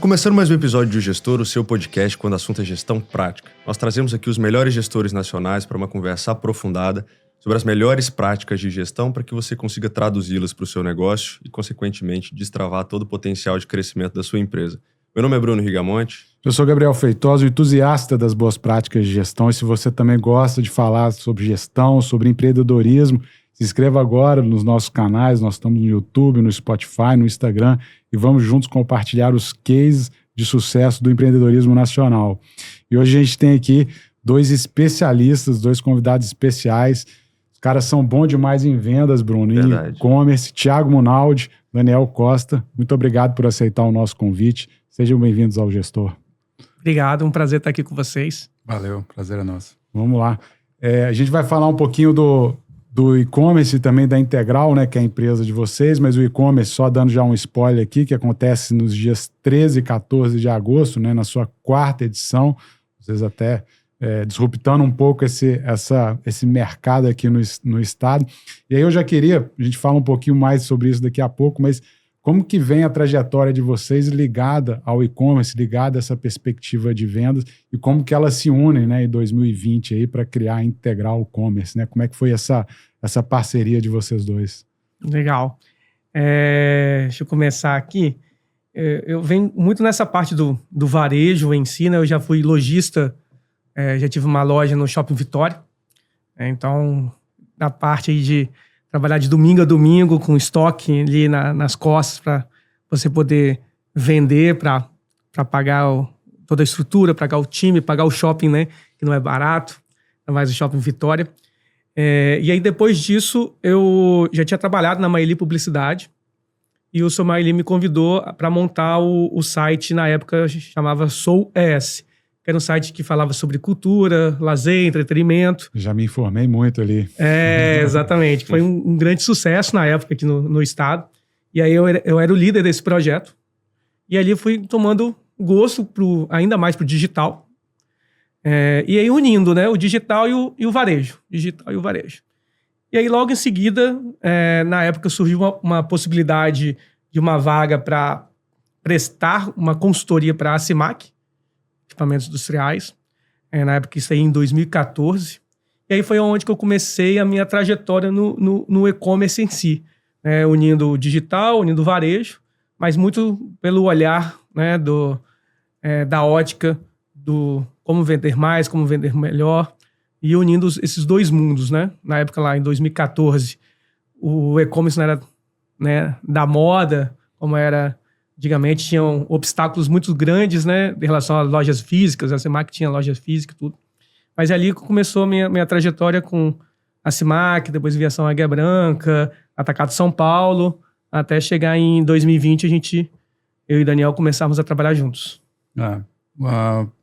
começando mais um episódio de O Gestor, o seu podcast quando o assunto é gestão prática. Nós trazemos aqui os melhores gestores nacionais para uma conversa aprofundada sobre as melhores práticas de gestão para que você consiga traduzi-las para o seu negócio e, consequentemente, destravar todo o potencial de crescimento da sua empresa. Meu nome é Bruno Rigamonte. Eu sou Gabriel Feitosa, entusiasta das boas práticas de gestão. E se você também gosta de falar sobre gestão, sobre empreendedorismo, se inscreva agora nos nossos canais. Nós estamos no YouTube, no Spotify, no Instagram e vamos juntos compartilhar os cases de sucesso do empreendedorismo nacional. E hoje a gente tem aqui dois especialistas, dois convidados especiais. Os caras são bons demais em vendas, Bruno, em e-commerce. Thiago Munaldi, Daniel Costa, muito obrigado por aceitar o nosso convite. Sejam bem-vindos ao Gestor. Obrigado, um prazer estar aqui com vocês. Valeu, prazer é nosso. Vamos lá. A gente vai falar um pouquinho do e-commerce e também da Integral, né, que é a empresa de vocês, mas o e-commerce, só dando já um spoiler aqui, que acontece nos dias 13 e 14 de agosto, né, na sua 4ª edição, vocês até disruptando um pouco esse mercado aqui no estado. E aí eu já queria, a gente fala um pouquinho mais sobre isso daqui a pouco, mas como que vem a trajetória de vocês ligada ao e-commerce, ligada a essa perspectiva de vendas e como que elas se unem, né, em 2020 aí para criar a Integral Commerce, né? Como é que foi essa parceria de vocês dois? Legal. Deixa eu começar aqui. Eu venho muito nessa parte do varejo em si, né? Eu já fui lojista, já tive uma loja no Shopping Vitória. Então, na parte aí de trabalhar de domingo a domingo com estoque ali nas costas para você poder vender, para pagar toda a estrutura, pagar o time, pagar o shopping, né? Que não é barato, ainda mais o Shopping Vitória. E aí, depois disso, eu já tinha trabalhado na Maili Publicidade e o seu Maili me convidou para montar o site, na época chamava Sou ES, que era um site que falava sobre cultura, lazer, entretenimento. Já me informei muito ali. Exatamente. Foi um grande sucesso na época aqui no estado. E aí eu era o líder desse projeto. E ali eu fui tomando gosto ainda mais pro digital. E aí unindo, né, o digital e o varejo. Digital e o varejo. E aí logo em seguida, na época surgiu uma possibilidade de uma vaga para prestar uma consultoria para a Acimac, equipamentos industriais, na época isso aí em 2014, e aí foi onde que eu comecei a minha trajetória no e-commerce em si, né? Unindo o digital, unindo o varejo, mas muito pelo olhar, né, da ótica do como vender mais, como vender melhor, e unindo esses dois mundos, né? Na época lá em 2014, o e-commerce não era, né, da moda, como era antigamente, tinham obstáculos muito grandes, né, em relação às lojas físicas. A Acimac tinha loja física e tudo. Mas ali começou a minha trajetória com a Acimac, depois Viação Águia Branca, Atacado São Paulo, até chegar em 2020, eu e Daniel começamos a trabalhar juntos.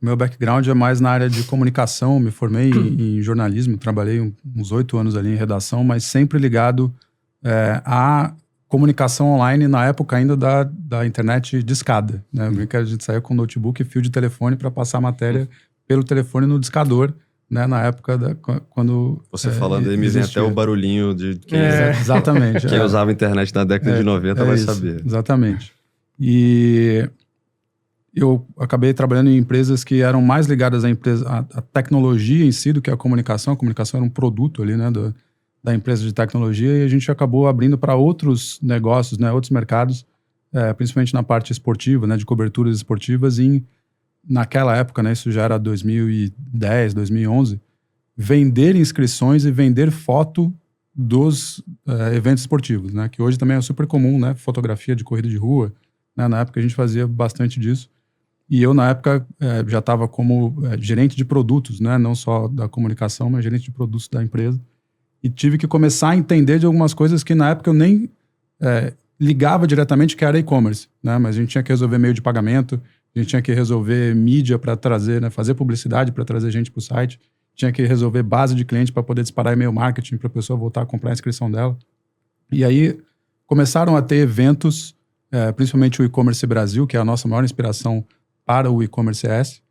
Meu background é mais na área de comunicação, me formei em jornalismo, trabalhei uns 8 anos ali em redação, mas sempre ligado a comunicação online na época ainda da internet discada, né? Que a gente saía com notebook e fio de telefone para passar a matéria pelo telefone no discador, né? Na época quando você falando aí me vem até o barulhinho de quem, exatamente, quem usava a internet na década de 90 vai saber. Exatamente. E eu acabei trabalhando em empresas que eram mais ligadas à tecnologia em si do que à comunicação. A comunicação era um produto ali, né, da empresa de tecnologia, e a gente acabou abrindo para outros negócios, né, outros mercados, principalmente na parte esportiva, né, de coberturas esportivas, naquela época, né, isso já era 2010, 2011, vender inscrições e vender foto dos eventos esportivos, né, que hoje também é super comum, né, fotografia de corrida de rua, né, na época a gente fazia bastante disso, e eu na época já estava como gerente de produtos, né, não só da comunicação, mas gerente de produtos da empresa, e tive que começar a entender de algumas coisas que na época eu nem ligava diretamente, que era e-commerce, né? Mas a gente tinha que resolver meio de pagamento, a gente tinha que resolver mídia para trazer, né, fazer publicidade para trazer gente para o site, tinha que resolver base de cliente para poder disparar e-mail marketing para a pessoa voltar a comprar a inscrição dela. E aí começaram a ter eventos, principalmente o E-Commerce Brasil, que é a nossa maior inspiração para o E-Commerce ES,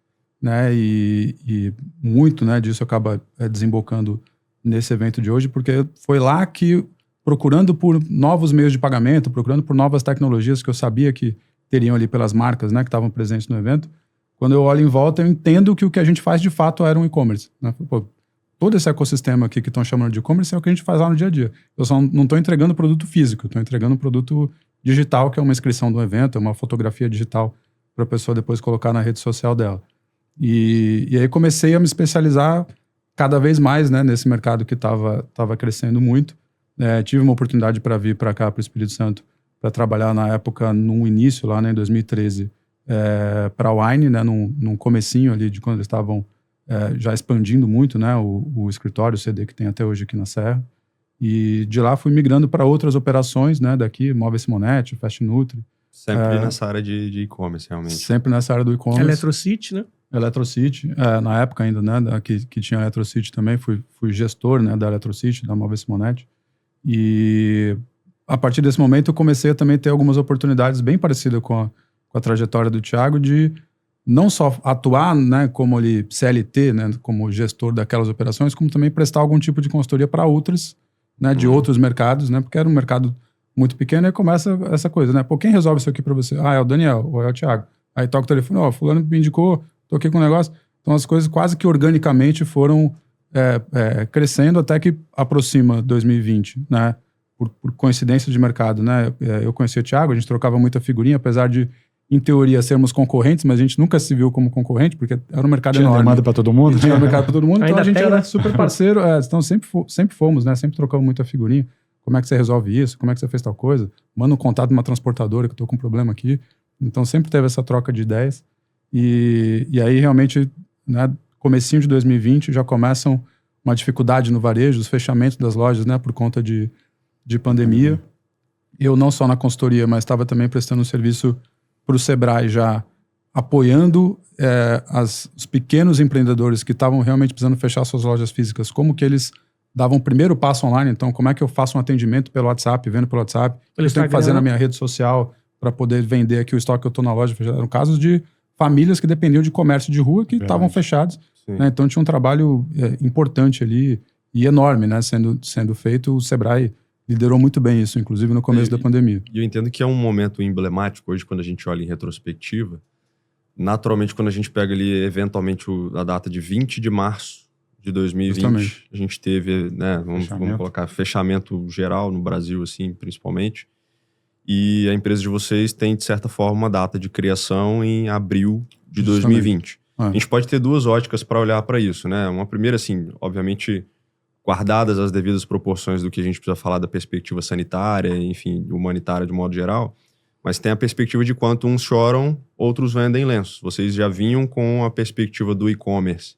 né? E muito, né, disso acaba desembocando nesse evento de hoje, porque foi lá que, procurando por novos meios de pagamento, procurando por novas tecnologias que eu sabia que teriam ali pelas marcas, né, que estavam presentes no evento. Quando eu olho em volta, eu entendo que o que a gente faz de fato era um e-commerce, né? Pô, todo esse ecossistema aqui que estão chamando de e-commerce é o que a gente faz lá no dia a dia. Eu só não estou entregando produto físico, estou entregando um produto digital, que é uma inscrição do evento, é uma fotografia digital para a pessoa depois colocar na rede social dela. E aí comecei a me especializar cada vez mais, né, nesse mercado que estava crescendo muito. Tive uma oportunidade para vir para cá, para o Espírito Santo, para trabalhar na época, no início, lá, né, em 2013, para a Wine, né, num comecinho ali de quando eles estavam já expandindo muito, né, o escritório, o CD que tem até hoje aqui na Serra. E de lá fui migrando para outras operações, né, daqui, Móveis Simonete, Fast Nutri. Sempre nessa área de e-commerce, realmente. Sempre nessa área do e-commerce. Eletrocity, né? Eletrocity, na época ainda, né, que tinha Eletrocity também, fui gestor, né, da Eletrocity, da Móveis Simonete. E a partir desse momento eu comecei a também ter algumas oportunidades bem parecidas com a trajetória do Thiago, de não só atuar, né, como ali CLT, né, como gestor daquelas operações, como também prestar algum tipo de consultoria para outras, né, de outros mercados, né, porque era um mercado muito pequeno, e aí começa essa coisa, né, pô, quem resolve isso aqui para você? Ah, é o Daniel, ou é o Thiago. Aí toca o telefone, ó, fulano me indicou, tô aqui com um negócio. Então as coisas quase que organicamente foram crescendo até que aproxima 2020, né, por coincidência de mercado, né, eu conheci o Thiago, a gente trocava muita figurinha, apesar de, em teoria, sermos concorrentes, mas a gente nunca se viu como concorrente, porque era um mercado Tinha enorme. demanda para todo mundo? Tinha mercado para todo mundo, então Ainda a gente tem, era né? super parceiro. Então sempre fomos, né? Sempre trocamos muita figurinha. Como é que você resolve isso? Como é que você fez tal coisa? Manda um contato de uma transportadora que eu tô com um problema aqui. Então sempre teve essa troca de ideias. E aí realmente, né, comecinho de 2020 já começam uma dificuldade no varejo, os fechamentos das lojas, né, por conta de pandemia. Eu não só na consultoria, mas estava também prestando um serviço para o Sebrae, já apoiando os pequenos empreendedores que estavam realmente precisando fechar suas lojas físicas, como que eles davam o primeiro passo online. Então, como é que eu faço um atendimento pelo WhatsApp, vendo pelo WhatsApp, eu tenho que fazer na minha rede social para poder vender aqui o estoque que eu estou na loja. Eram casos de famílias que dependiam de comércio de rua que estavam fechados. Né? Então, tinha um trabalho importante ali e enorme, né, sendo feito. O Sebrae liderou muito bem isso, inclusive no começo da pandemia. E eu entendo que é um momento emblemático hoje, quando a gente olha em retrospectiva. Naturalmente, quando a gente pega ali, eventualmente, a data de 20 de março de 2020, justamente, a gente teve, né, vamos colocar, fechamento geral no Brasil, assim, principalmente. E a empresa de vocês tem, de certa forma, uma data de criação em abril de 2020. A gente pode ter duas óticas para olhar para isso, né? Uma primeira, assim, obviamente, guardadas as devidas proporções do que a gente precisa falar da perspectiva sanitária, enfim, humanitária de modo geral, mas tem a perspectiva de quanto uns choram, outros vendem lenços. Vocês já vinham com a perspectiva do e-commerce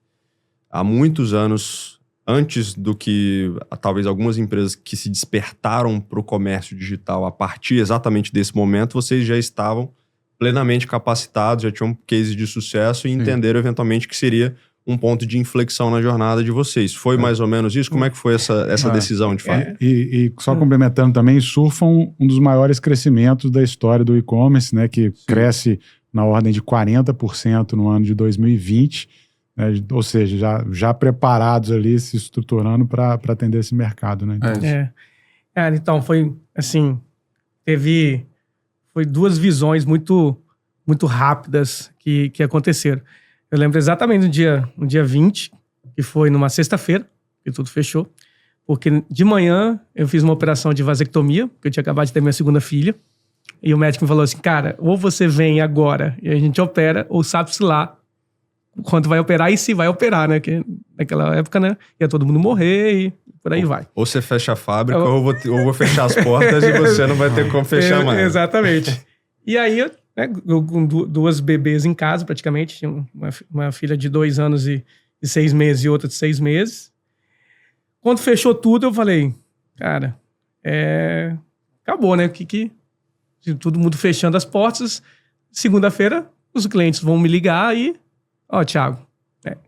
há muitos anos, antes do que talvez algumas empresas que se despertaram para o comércio digital a partir exatamente desse momento, vocês já estavam plenamente capacitados, já tinham um case de sucesso e entenderam eventualmente que seria um ponto de inflexão na jornada de vocês. Foi mais ou menos isso? Como é que foi essa decisão, de fato? E só complementando também, surfam um dos maiores crescimentos da história do e-commerce, né, que cresce na ordem de 40% no ano de 2020, né, ou seja, já preparados ali, se estruturando para atender esse mercado. Né? Então, então foi assim, foi duas visões muito, muito rápidas que aconteceram. Eu lembro exatamente no dia 20, que foi numa sexta-feira, que tudo fechou. Porque de manhã eu fiz uma operação de vasectomia, porque eu tinha acabado de ter minha segunda filha. E o médico me falou assim, cara, ou você vem agora e a gente opera, ou sabe-se lá quando vai operar e se vai operar, né? Porque naquela época, né, ia todo mundo morrer e por aí vai. Ou você fecha a fábrica, ou eu vou fechar as portas e você não vai ter como fechar mais. Exatamente. E aí eu com duas bebês em casa, praticamente. Tinha uma filha de 2 anos e 6 meses e outra de 6 meses. Quando fechou tudo, eu falei, cara, acabou, né? Todo mundo fechando as portas. Segunda-feira, os clientes vão me ligar e... Ó, Thiago,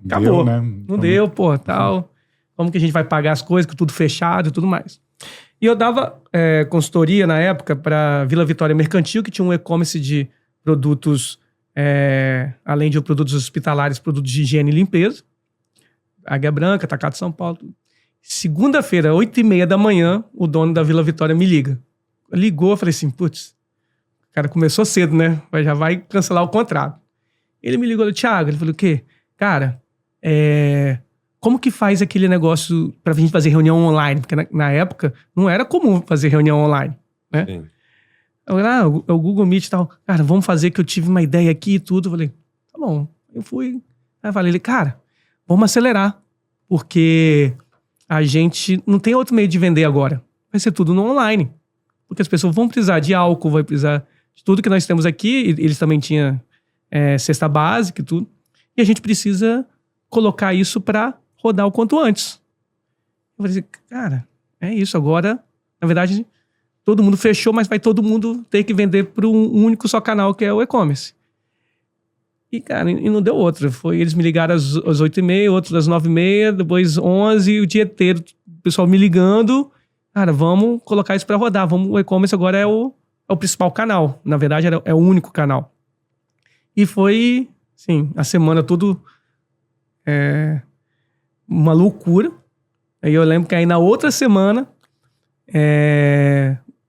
acabou. Deu, né? Não deu, pô, tal. Como que a gente vai pagar as coisas, com tudo fechado e tudo mais. E eu dava consultoria na época para Vila Vitória Mercantil, que tinha um e-commerce de produtos, além de produtos hospitalares, produtos de higiene e limpeza. Águia Branca, Atacado São Paulo. Segunda-feira, 8h30 da manhã, o dono da Vila Vitória me liga. Ligou, eu falei assim, putz, cara começou cedo, né? Já vai cancelar o contrato. Ele me ligou, Thiago, ele falou, o quê? Cara, como que faz aquele negócio pra gente fazer reunião online? Porque na época não era comum fazer reunião online, né? Sim. Eu falei, é o Google Meet e tal. Cara, vamos fazer que eu tive uma ideia aqui e tudo. Eu falei, tá bom. Eu fui. Aí eu falei, cara, vamos acelerar. Porque a gente não tem outro meio de vender agora. Vai ser tudo no online. Porque as pessoas vão precisar de álcool, vai precisar de tudo que nós temos aqui. Eles também tinham cesta básica e tudo. E a gente precisa colocar isso para rodar o quanto antes. Eu falei assim, cara, é isso. Agora, na verdade, todo mundo fechou, mas vai todo mundo ter que vender para um único só canal, que é o e-commerce. E, cara, e não deu outra. Eles me ligaram às 8h30, outros às 9h30, depois 11h, o dia inteiro, o pessoal me ligando. Cara, vamos colocar isso para rodar. O e-commerce agora é o principal canal. Na verdade, é o único canal. E foi, sim, a semana tudo uma loucura. Aí eu lembro que aí na outra semana,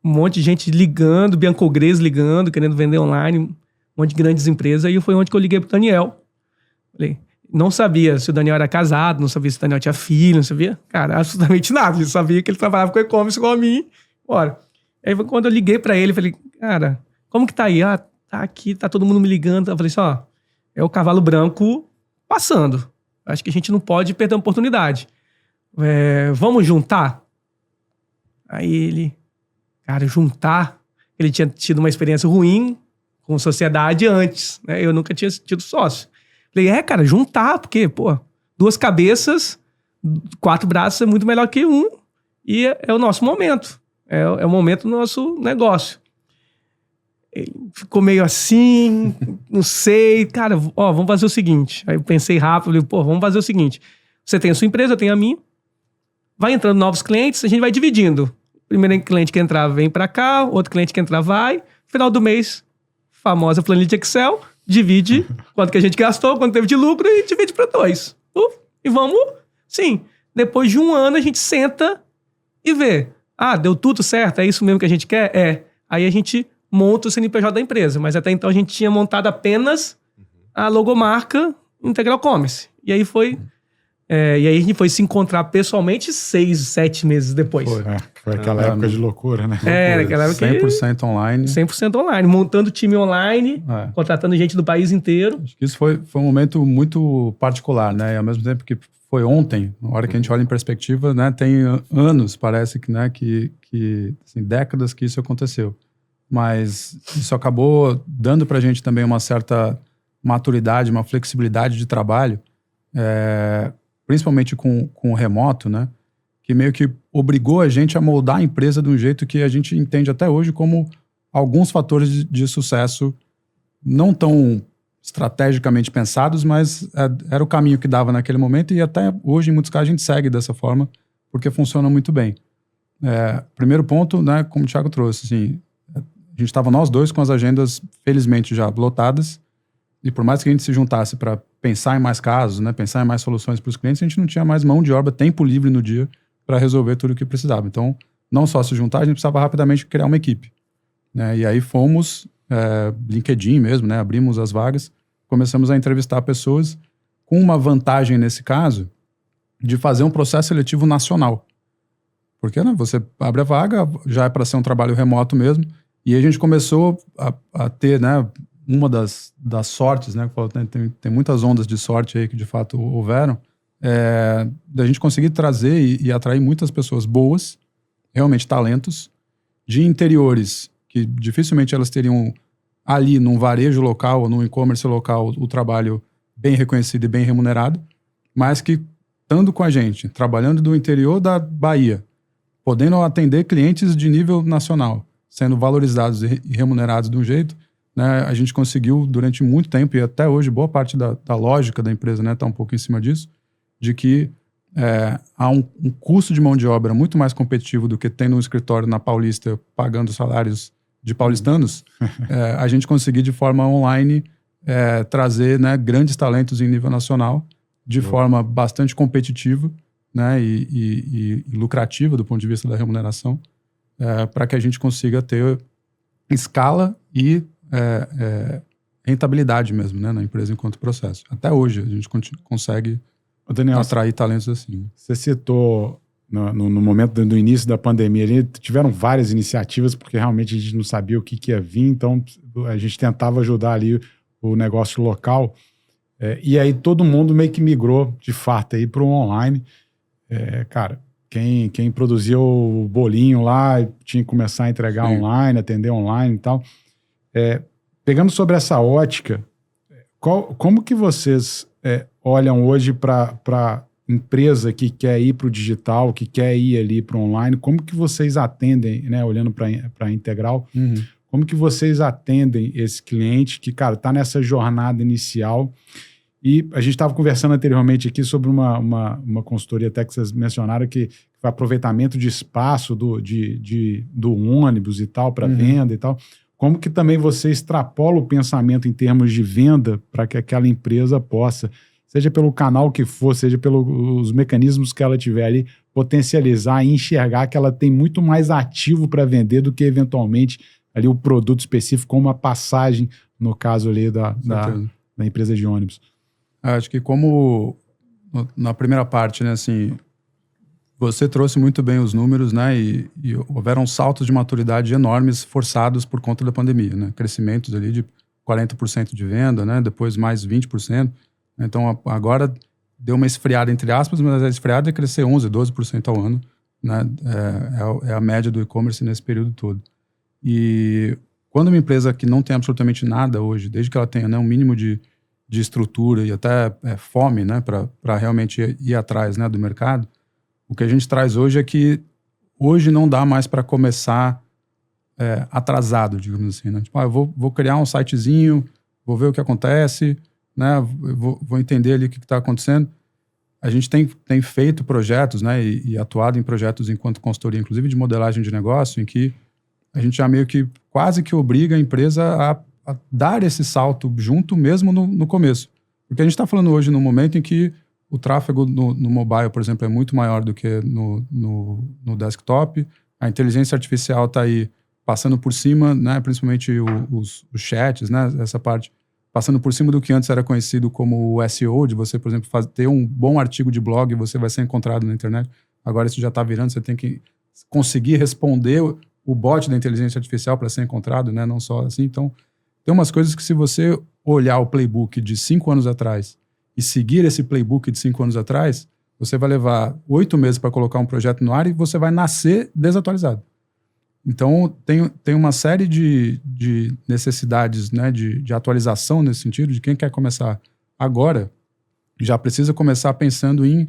um monte de gente ligando, Biancogres ligando, querendo vender online, um monte de grandes empresas. Aí foi onde que eu liguei pro Daniel. Falei, não sabia se o Daniel era casado, não sabia se o Daniel tinha filho, não sabia, cara, absolutamente nada. Eu sabia que ele trabalhava com e-commerce igual a mim. Bora. Aí foi quando eu liguei pra ele, falei, cara, como que tá aí? Ah, tá aqui, tá todo mundo me ligando. Eu falei assim, ó, é o cavalo branco passando. Acho que a gente não pode perder a oportunidade. Vamos juntar? Aí ele, cara, juntar. Ele tinha tido uma experiência ruim com sociedade antes, né? Eu nunca tinha tido sócio. Falei, cara, juntar, porque, pô, 2 cabeças, 4 braços é muito melhor que um. E é o nosso momento. É o momento do nosso negócio. Ele ficou meio assim, não sei. Cara, vamos fazer o seguinte. Aí eu pensei rápido, falei, vamos fazer o seguinte. Você tem a sua empresa, eu tenho a minha. Vai entrando novos clientes, a gente vai dividindo. Primeiro cliente que entrar vem pra cá, outro cliente que entrar vai. Final do mês, famosa planilha de Excel, divide quanto que a gente gastou, quanto teve de lucro e divide para 2. E vamos, sim. Depois de 1 ano a gente senta e vê. Ah, deu tudo certo? É isso mesmo que a gente quer? Aí a gente monta o CNPJ da empresa. Mas até então a gente tinha montado apenas a logomarca Integral Commerce. E aí foi... e aí a gente foi se encontrar pessoalmente 6, 7 meses depois. Foi aquela época de loucura, né? Naquela época 100% online. 100% online. Montando time online, contratando gente do país inteiro. Acho que isso foi um momento muito particular, né? E ao mesmo tempo que foi ontem, na hora que a gente olha em perspectiva, né? Tem anos, parece que, né? Que assim, décadas que isso aconteceu. Mas isso acabou dando pra gente também uma certa maturidade, uma flexibilidade de trabalho, principalmente com o remoto, né? Que meio que obrigou a gente a moldar a empresa de um jeito que a gente entende até hoje como alguns fatores de sucesso não tão estrategicamente pensados, mas era o caminho que dava naquele momento e até hoje, em muitos casos, a gente segue dessa forma porque funciona muito bem. Primeiro ponto, né, como o Thiago trouxe, assim, a gente estava nós dois com as agendas, felizmente, já lotadas, e por mais que a gente se juntasse para pensar em mais casos, né, pensar em mais soluções para os clientes, a gente não tinha mais mão de obra, tempo livre no dia para resolver tudo o que precisava. Então, não só se juntar, a gente precisava rapidamente criar uma equipe, né? E aí fomos, LinkedIn mesmo, né? Abrimos as vagas, começamos a entrevistar pessoas com uma vantagem nesse caso de fazer um processo seletivo nacional. Porque, né, você abre a vaga, já é para ser um trabalho remoto mesmo, e aí a gente começou a ter, né, uma das sortes, né? Tem muitas ondas de sorte aí que de fato houveram, da gente conseguir trazer e atrair muitas pessoas boas, realmente talentos, de interiores que dificilmente elas teriam ali num varejo local ou num e-commerce local o trabalho bem reconhecido e bem remunerado, mas que estando com a gente, trabalhando do interior da Bahia, podendo atender clientes de nível nacional, sendo valorizados e remunerados de um jeito, né, a gente conseguiu durante muito tempo, e até hoje boa parte da lógica da empresa, né, tá um pouco em cima disso, de que há um custo de mão de obra muito mais competitivo do que tem no escritório na Paulista pagando salários de paulistanos, a gente conseguir de forma online trazer, né, grandes talentos em nível nacional de forma bastante competitiva, né, e lucrativa do ponto de vista da remuneração, para que a gente consiga ter escala e rentabilidade mesmo, né, na empresa enquanto processo. Até hoje a gente consegue Daniel, atrair talentos assim. você citou no momento do início da pandemia, tiveram várias iniciativas, porque realmente a gente não sabia o que ia vir, então a gente tentava ajudar ali o negócio local, e aí todo mundo meio que migrou, de fato, aí para o online. Cara, quem produzia o bolinho lá tinha que começar a entregar online, atender online e tal. Pegando sobre essa ótica, como que vocês olham hoje para empresa que quer ir para o digital, que quer ir ali para o online? Como que vocês atendem, né, olhando para a Integral, como que vocês atendem esse cliente que, cara, está nessa jornada inicial? E a gente estava conversando anteriormente aqui sobre uma consultoria até que vocês mencionaram, que foi aproveitamento de espaço do ônibus e tal, para venda e tal. Como que também você extrapola o pensamento em termos de venda para que aquela empresa possa, seja pelo canal que for, seja pelos mecanismos que ela tiver ali, potencializar e enxergar que ela tem muito mais ativo para vender do que eventualmente ali o produto específico, como a passagem, no caso ali da empresa de ônibus? Acho que como na primeira parte, né, assim, você trouxe muito bem os números, né, e houveram saltos de maturidade enormes forçados por conta da pandemia, né, crescimentos ali de 40% de venda, né, depois mais 20%. Então agora deu uma esfriada entre aspas, mas a esfriada é crescer 11%, 12% ao ano, né, é a média do e-commerce nesse período todo. E quando uma empresa que não tem absolutamente nada hoje, desde que ela tenha, né, um mínimo de estrutura e até fome, né, para realmente ir atrás, né, do mercado, o que a gente traz hoje é que hoje não dá mais para começar atrasado, digamos assim, né? Tipo, eu vou criar um sitezinho, vou ver o que acontece, né, vou entender ali o que está acontecendo. A gente tem feito projetos, né, e atuado em projetos enquanto consultoria, inclusive de modelagem de negócio, em que a gente já meio que quase que obriga a empresa a dar esse salto junto mesmo no começo. Porque a gente está falando hoje num momento em que o tráfego no mobile, por exemplo, é muito maior do que no desktop. A inteligência artificial está aí passando por cima, né, principalmente os chats, né, essa parte, passando por cima do que antes era conhecido como o SEO, de você, por exemplo, ter um bom artigo de blog e você vai ser encontrado na internet. Agora isso já está virando, você tem que conseguir responder o bot da inteligência artificial para ser encontrado, né, não só assim. Então, tem umas coisas que se você olhar o playbook de 5 anos atrás e seguir esse playbook de 5 anos atrás, você vai levar 8 meses para colocar um projeto no ar e você vai nascer desatualizado. Então, tem uma série de necessidades, né, de atualização nesse sentido, de quem quer começar agora, já precisa começar pensando em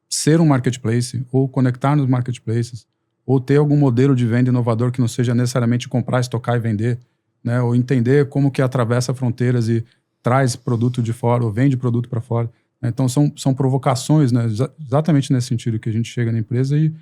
ser um marketplace, ou conectar nos marketplaces, ou ter algum modelo de venda inovador que não seja necessariamente comprar, estocar e vender, né, ou entender como que atravessa fronteiras e traz produto de fora, ou vende produto para fora. Então, são provocações, né, exatamente nesse sentido que a gente chega na empresa e,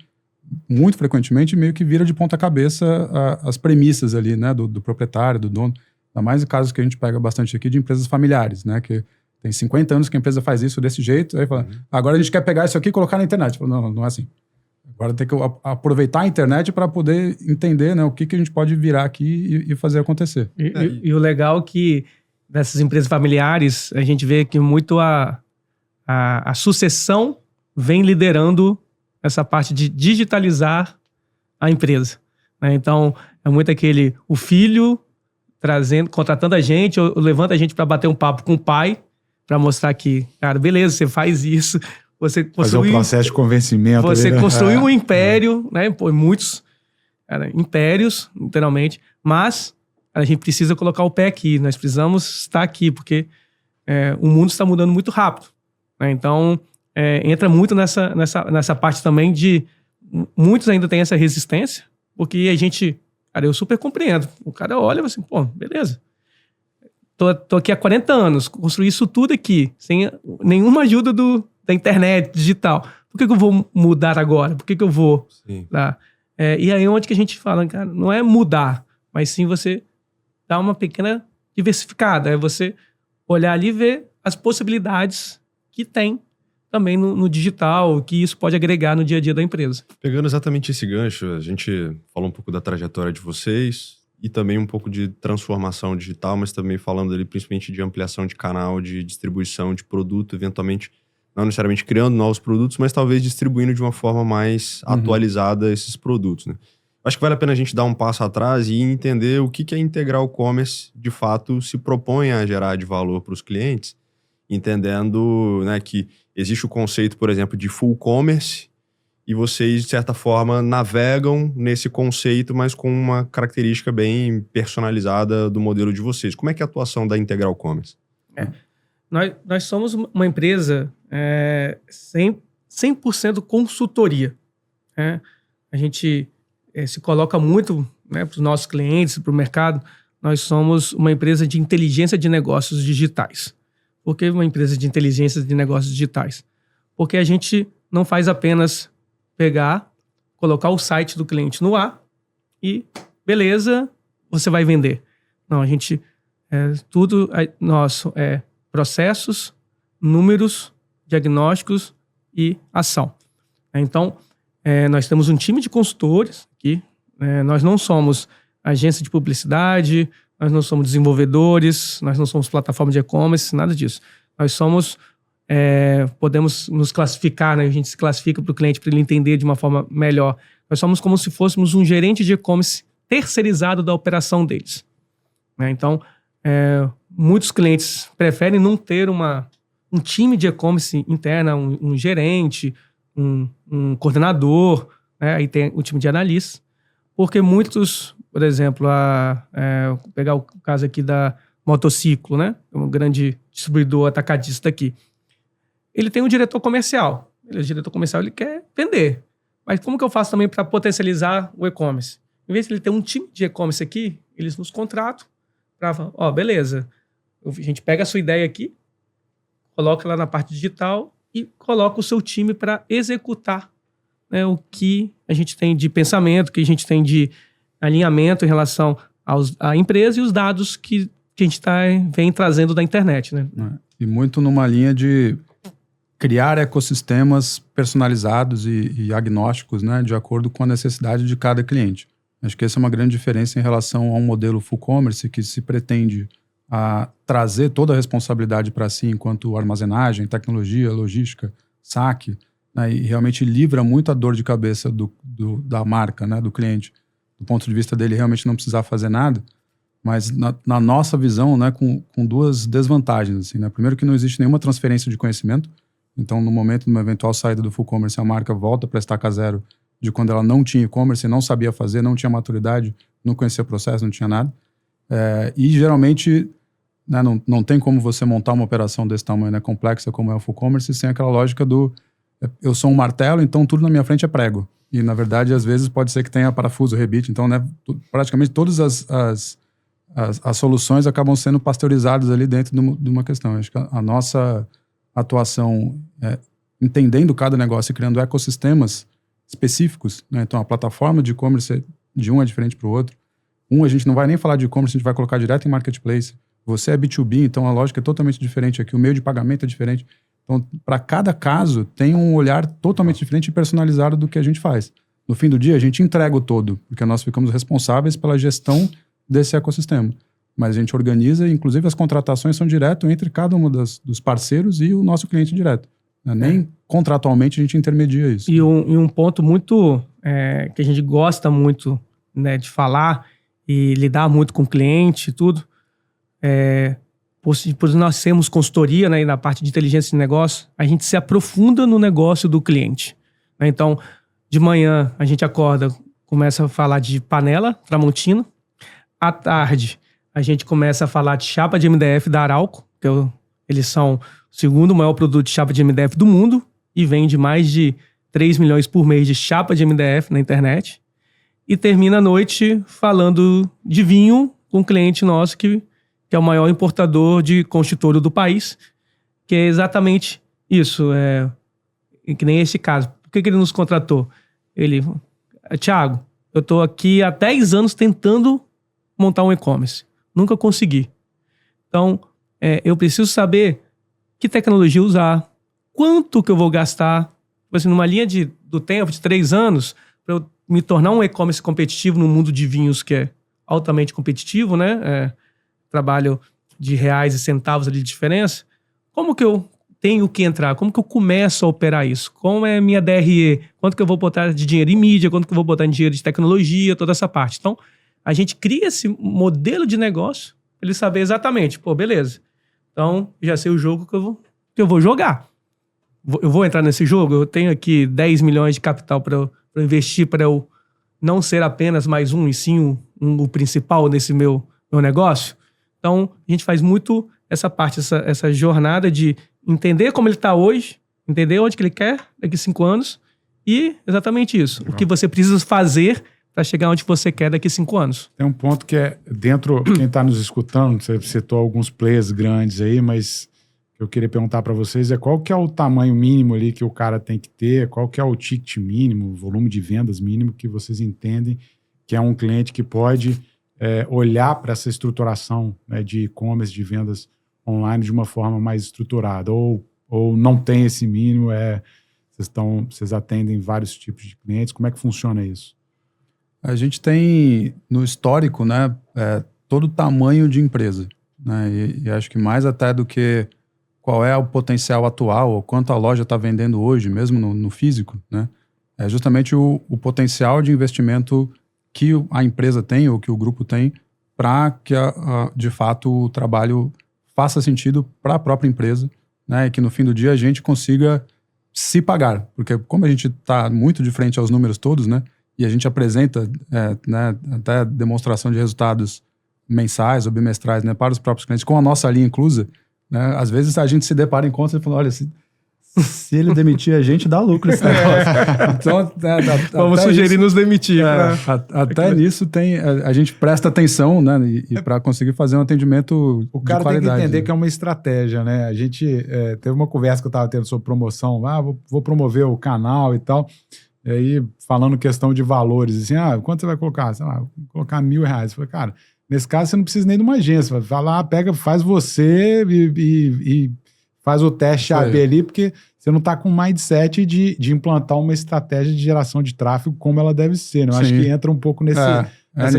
muito frequentemente, meio que vira de ponta cabeça as premissas ali, né, do proprietário, do dono. Ainda mais em casos que a gente pega bastante aqui de empresas familiares, né, que tem 50 anos que a empresa faz isso desse jeito, aí fala, agora a gente quer pegar isso aqui e colocar na internet. Falo, não é assim. Agora tem que aproveitar a internet para poder entender, né, o que a gente pode virar aqui e fazer acontecer. E o legal é que nessas empresas familiares, a gente vê que muito a sucessão vem liderando essa parte de digitalizar a empresa, né? Então, é muito o filho contratando a gente, ou levanta a gente para bater um papo com o pai, para mostrar que, cara, beleza, você faz isso, você fazer um processo de convencimento. Você construiu um império, né? Pô, muitos impérios, literalmente, mas a gente precisa colocar o pé aqui, nós precisamos estar aqui, porque o mundo está mudando muito rápido, né? Então, entra muito nessa parte também de... Muitos ainda têm essa resistência, porque a gente... Cara, eu super compreendo. O cara olha e fala assim, pô, beleza. Tô aqui há 40 anos, construí isso tudo aqui, sem nenhuma ajuda da internet, digital. Por que eu vou mudar agora? Por que eu vou... Tá? E aí onde que a gente fala, cara, não é mudar, mas sim você dar uma pequena diversificada. É você olhar ali e ver as possibilidades que tem também no digital, que isso pode agregar no dia a dia da empresa. Pegando exatamente esse gancho, a gente falou um pouco da trajetória de vocês, e também um pouco de transformação digital, mas também falando ali principalmente de ampliação de canal, de distribuição de produto, eventualmente não necessariamente criando novos produtos, mas talvez distribuindo de uma forma mais atualizada esses produtos, né? Acho que vale a pena a gente dar um passo atrás e entender o que a Integral Commerce, de fato, se propõe a gerar de valor para os clientes, entendendo, né, que existe o conceito, por exemplo, de full commerce, e vocês, de certa forma, navegam nesse conceito, mas com uma característica bem personalizada do modelo de vocês. Como é que é a atuação da Integral Commerce? Nós somos uma empresa 100% consultoria. A gente se coloca muito, né, para os nossos clientes, para o mercado. Nós somos uma empresa de inteligência de negócios digitais. Por que uma empresa de inteligência de negócios digitais? Porque a gente não faz apenas pegar, colocar o site do cliente no ar e, beleza, você vai vender. Não, a gente... tudo nosso é processos, números, diagnósticos e ação. Então, nós temos um time de consultores aqui. Nós não somos agência de publicidade, nós não somos desenvolvedores, nós não somos plataforma de e-commerce, nada disso. Nós somos... podemos nos classificar, né? A gente se classifica para o cliente para ele entender de uma forma melhor. Nós somos como se fôssemos um gerente de e-commerce terceirizado da operação deles. Então, muitos clientes preferem não ter um time de e-commerce interna, um gerente, um coordenador, né? Aí tem o time de analistas, porque muitos, por exemplo, vou pegar o caso aqui da Motociclo, né? Um grande distribuidor atacadista aqui. Ele tem um diretor comercial. O diretor comercial ele quer vender. Mas como que eu faço também para potencializar o e-commerce? Em vez de ele ter um time de e-commerce aqui, eles nos contratam para falar, beleza, a gente pega a sua ideia aqui, coloca lá na parte digital e coloca o seu time para executar, né, o que a gente tem de pensamento, que a gente tem de alinhamento em relação à empresa e os dados que a gente vem trazendo da internet, né? E muito numa linha de criar ecossistemas personalizados e agnósticos, né, de acordo com a necessidade de cada cliente. Acho que essa é uma grande diferença em relação a um modelo full commerce que se pretende trazer toda a responsabilidade para si enquanto armazenagem, tecnologia, logística, saque, né, e realmente livra muito a dor de cabeça da marca, né, do cliente, do ponto de vista dele realmente não precisar fazer nada, mas na nossa visão, né, com duas desvantagens. Assim, né? Primeiro que não existe nenhuma transferência de conhecimento. Então, no momento de uma eventual saída do full commerce, a marca volta para estaca zero de quando ela não tinha e-commerce, não sabia fazer, não tinha maturidade, não conhecia o processo, não tinha nada. E geralmente, né, não tem como você montar uma operação desse tamanho, né, complexa como é o full commerce, sem aquela lógica do eu sou um martelo, então tudo na minha frente é prego. E, na verdade, às vezes pode ser que tenha parafuso, rebite. Então, né, praticamente todas as soluções acabam sendo pasteurizadas ali dentro de uma questão. Acho que a nossa atuação entendendo cada negócio e criando ecossistemas específicos, né? Então a plataforma de e-commerce de um é diferente para o outro. A gente não vai nem falar de e-commerce, a gente vai colocar direto em marketplace. Você é B2B, então a lógica é totalmente diferente aqui, o meio de pagamento é diferente. Então, para cada caso, tem um olhar totalmente diferente e personalizado do que a gente faz. No fim do dia, a gente entrega o todo, porque nós ficamos responsáveis pela gestão desse ecossistema. Mas a gente organiza, inclusive as contratações são direto entre cada um dos parceiros e o nosso cliente direto. Nem contratualmente a gente intermedia isso. E um ponto muito que a gente gosta muito, né, de falar e lidar muito com o cliente e tudo, por nós sermos consultoria, né, na parte de inteligência de negócio, a gente se aprofunda no negócio do cliente. Né? Então, de manhã a gente acorda, começa a falar de panela Tramontina. À tarde, a gente começa a falar de chapa de MDF da Arauco, que eles são o segundo maior produto de chapa de MDF do mundo e vende mais de 3 milhões por mês de chapa de MDF na internet. E termina a noite falando de vinho com um cliente nosso que é o maior importador de constitório do país, que é exatamente isso. Que nem esse caso. Por que ele nos contratou? Ele, Thiago, eu estou aqui há 10 anos tentando montar um e-commerce. Nunca consegui. Então, eu preciso saber que tecnologia usar, quanto que eu vou gastar, assim, numa linha do tempo de 3 anos, para eu me tornar um e-commerce competitivo no mundo de vinhos, que é altamente competitivo, né? Trabalho de reais e centavos ali de diferença. Como que eu tenho que entrar? Como que eu começo a operar isso? Como é a minha DRE? Quanto que eu vou botar de dinheiro em mídia? Quanto que eu vou botar em dinheiro de tecnologia? Toda essa parte. Então, a gente cria esse modelo de negócio para ele saber exatamente, pô, beleza. Então, já sei o jogo que eu vou jogar. Eu vou entrar nesse jogo? Eu tenho aqui 10 milhões de capital para eu investir, para eu não ser apenas mais um, e sim o principal nesse meu negócio. Então, a gente faz muito essa parte, essa jornada de entender como ele está hoje, entender onde que ele quer daqui a 5 anos e exatamente isso. O que você precisa fazer para chegar onde você quer daqui a 5 anos. Tem um ponto que é dentro, quem está nos escutando, você citou alguns players grandes aí, mas eu queria perguntar para vocês qual que é o tamanho mínimo ali que o cara tem que ter, qual que é o ticket mínimo, o volume de vendas mínimo que vocês entendem que é um cliente que pode olhar para essa estruturação, né, de e-commerce, de vendas online de uma forma mais estruturada, ou não tem esse mínimo, vocês atendem vários tipos de clientes, como é que funciona isso? A gente tem no histórico, né, todo o tamanho de empresa, né, e acho que mais até do que qual é o potencial atual, ou quanto a loja está vendendo hoje, mesmo no físico, né, é justamente o potencial de investimento que a empresa tem, ou que o grupo tem, para que, de fato, o trabalho faça sentido para a própria empresa, né, e que no fim do dia a gente consiga se pagar. Porque como a gente está muito de frente aos números todos, né, e a gente apresenta né, até demonstração de resultados mensais ou bimestrais, né, para os próprios clientes, com a nossa linha inclusa, né, às vezes a gente se depara em contas e fala, olha, se ele demitir a gente, dá lucro esse negócio. Então, vamos sugerir nos demitir. Até nisso a gente presta atenção, né? E para conseguir fazer um atendimento o cara de qualidade. Tem que entender que é uma estratégia, né? A gente teve uma conversa que eu estava tendo sobre promoção. Vou promover o canal e tal. E aí, falando questão de valores, assim, quanto você vai colocar? Sei lá, vou colocar R$1.000. Eu falei, cara, nesse caso você não precisa nem de uma agência. Vai lá, pega, faz você e faz o teste AB ali, porque você não está com um mindset de implantar uma estratégia de geração de tráfego como ela deve ser. Né? Eu acho que entra um pouco nessa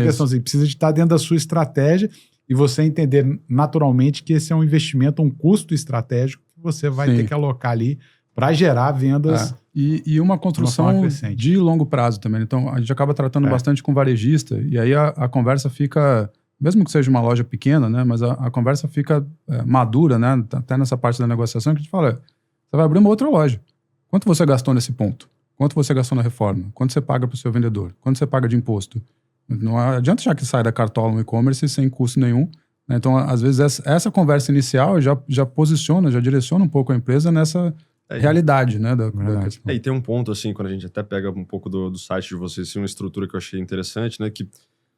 questão. Assim, precisa de estar dentro da sua estratégia e você entender naturalmente que esse é um investimento, um custo estratégico que você vai ter que alocar ali para gerar vendas. E uma construção de longo prazo também. Então, a gente acaba tratando bastante com varejista e aí a conversa fica... Mesmo que seja uma loja pequena, né? Mas a conversa fica madura, né? Até nessa parte da negociação que a gente fala, você vai abrir uma outra loja. Quanto você gastou nesse ponto? Quanto você gastou na reforma? Quanto você paga para o seu vendedor? Quanto você paga de imposto? Não adianta já que sai da cartola no e-commerce sem custo nenhum. Né? Então, às vezes, essa conversa inicial já posiciona, já direciona um pouco a empresa nessa realidade, né? Da questão. E tem um ponto, assim, quando a gente até pega um pouco do site de vocês, assim, uma estrutura que eu achei interessante, né? Que